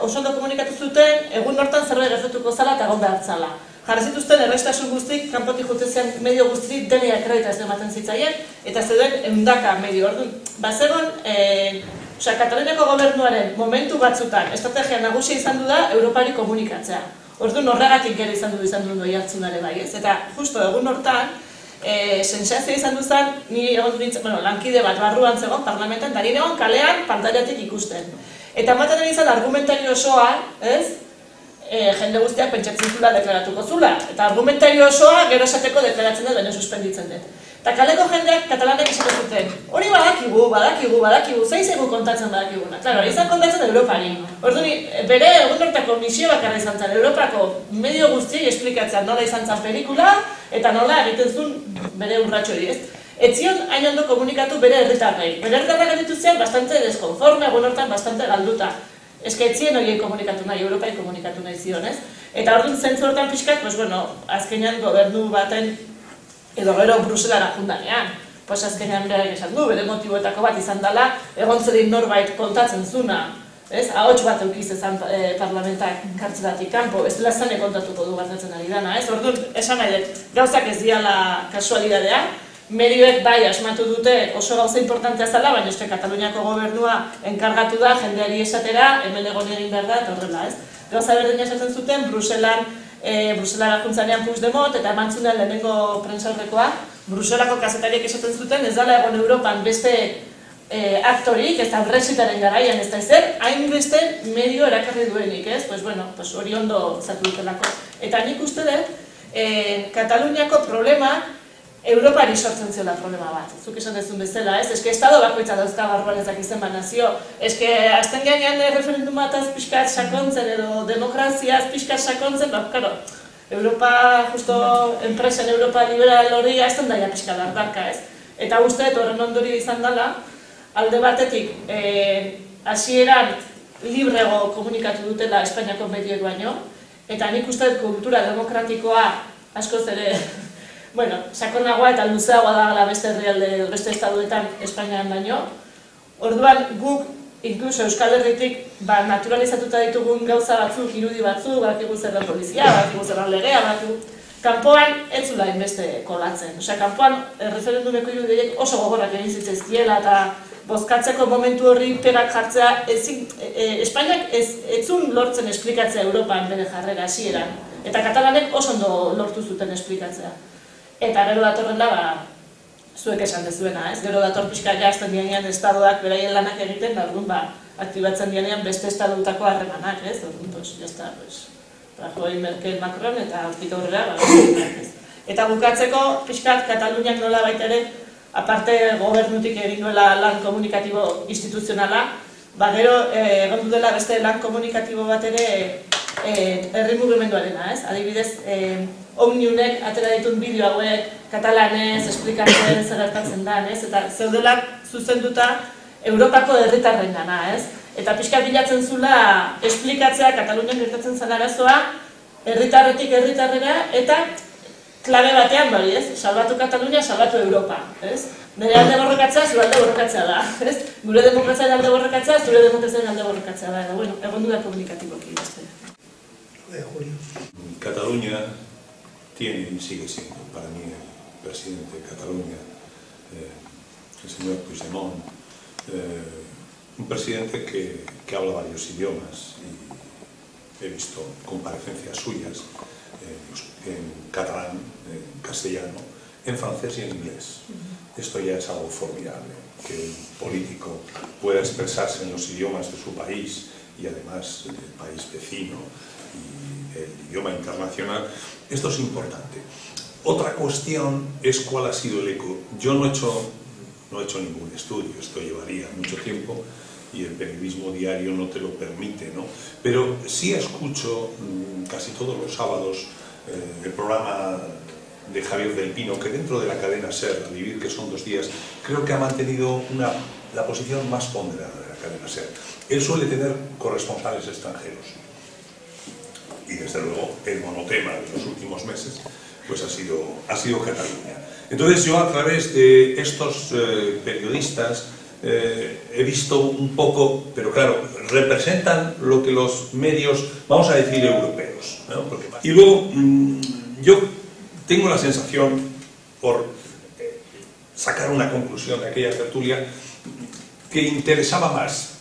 oso ondo komunikatu zuten, egun hortan zerbait gertatuko zala eta egon behar zala. Jarri zituzten errestasun guztik, kanpotik jutezean medio guztik denia akreditazio ematen zitzaien, eta zeuden eundaka medio. Orduan, bazegon, Kataluniako gobernuaren momentu batzutan, estrategia nagusia izan du da Europari komunikatzea. Orduan, horregatik gero izan du doi hartzunare bai, ez? Eta justo egun hortan, sentsazioa izan duzan, ni egon nintzen, lankide bat barruan zegoen parlamentan, da nire egon kalean pantailatik ikusten. Eta ematen izan argumentario osoa, ez? Jende guztiak pentsatzen zula deklaratuko zula. Eta argumentario osoa gero esateko deklaratzen dut, baina suspenditzen dut. Eta kaleko jendeak katalanek esaten zuten, hori badakigu, zeigu kontatzen badakiguna. Claro, izan kontatzen Europari. Orduan, bere egun hortako misio bakarra izan zen, Europako medio guztiei esplikatzen nola izan zen pelikula, eta nola egiten zuen bere urratxo hori, ez? Ez zion hain ondo komunikatu bere herritarrei. Bere herritarrak egiten zian bastante deskonforme, egun hortan bastante galduta. Ez que ez zien horiei komunikatu nahi, Europai komunikatu nahi zion, ez? Eta orduan zentzu hortan pixkat, azkenean gobernu baten edo gero Bruselara jundanean. Azkenean berak esan du, bere motiboetako bat izan dela, egontzedin norbait kontatzen zuna, ahots bat eukiz ezan parlamentak kartzelatik kanpo, ez dela zane kontatuko du gertatzen ari dana, ez? Orduan, esan nahi dut, gauzak ez diala kasualidadea, medioek bai asmatu dute oso gauza importantea zela, baina eske Kataluniako gobernua enkargatu da jendeari esatera, hemen egon egin behar da, eta horrela, ez? Gauza berdina esaten zuten, Bruselara juntzanean Puigdemont, eta eman zunean lehenengo prentsaurrekoa, Bruselako kazetariek esaten zuten, ez dela egon Europan beste aktorik, ez da Brexitaren garaian ez da ezer, hainbeste medio erakarri duenik, ez? Hori ondo zatu dutelako. Eta nik uste dut, Kataluniako problema, Europari sortzen ziola problema bat. Zuk esan dezun bezala, ez? Eske estado bakoitza dauzka barruan ezak izen banazio. Eske azten gainean referendum bataz pixkat sakontzen edo demokraziaz pixkat sakontzen, karo, Europa, justo enpresen Europa liberal hori azten daia pixka dardarka, ez? Eta uste dut horren ondori izan dela, alde batetik, hasieran librego komunikatu dutela Espainiako medioek baino, eta nik uste dut kultura demokratikoa askoz ere sakonagoa eta luzeagoa da beste herrialde, beste estaduetan Espainian baino. Orduan guk, inkluso Euskal Herritik, naturalizatuta ditugun gauza batzuk, irudi batzuk, badakigu zer da polizia, badakigu zer da legea, badakigu... Kanpoan ez zula inbeste kolatzen. Kanpoan referendumeko irudiek oso gogorrak egin zitzaizkiela eta bozkatzeko momentu horri pegak jartzea, Espainiak ez zuen lortzen esplikatzea Europan bere jarrera hasieran. Eta katalanek oso ondo lortu zuten esplikatzea. Eta gero datorren da, zuek esan dezuena, ez? Gero dator pixka jazten dianean estadoak beraien lanak egiten, da orduan aktibatzen dianean beste estadutako harremanak, ez? Orduan, jazta, Rajoy, Merkel, Macron eta hortik aurrera, eta bukatzeko pixkat Kataluniak nola baita ere, aparte gobernutik egin duela lan komunikatibo instituzionala, gero egon dela beste lan komunikatibo bat ere herri mugimenduarena, ez? Adibidez, Omniunek atera ditun bideo hauek katalanez, esplikatzen zer gertatzen da, ez? Eta zeudela zuzenduta Europako herritarren gana, ez? Eta pixka bilatzen zula esplikatzea Katalunian gertatzen zen arazoa herritarretik herritarrera eta klabe batean bari, ez? Salbatu Katalunia, salbatu Europa, ez? Nire alde borrokatzea, zure alde borrokatzea da, ez? Gure demokraziaren alde borrokatzea, zure demokraziaren alde borrokatzea da, eta egon duda komunikatiboki, beste. Julio. Cataluña tiene y sigue siendo para mí presidente de Cataluña, el señor Puigdemont, un presidente que habla varios idiomas, y he visto comparecencias suyas en catalán, en castellano, en francés y en inglés. Esto ya es algo formidable, que un político pueda expresarse en los idiomas de su país y además del país vecino y el idioma internacional. Esto es importante. Otra cuestión es cuál ha sido el eco. Yo no he hecho ningún estudio, esto llevaría mucho tiempo y el periodismo diario no te lo permite, ¿no? Pero sí escucho casi todos los sábados el programa de Javier del Pino, que dentro de la cadena SER, a vivir que son 2 días, creo que ha mantenido la posición más ponderada de la cadena SER. Él suele tener corresponsales extranjeros y desde luego el monotema de los últimos meses pues ha sido Cataluña. Entonces yo, a través de estos periodistas, he visto un poco, pero claro, representan lo que los medios, vamos a decir, europeos, ¿no? Y luego yo tengo la sensación, por sacar una conclusión de aquella tertulia, que interesaba más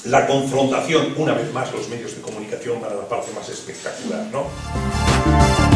la confrontación, una vez más los medios de comunicación, para la parte más espectacular, ¿no?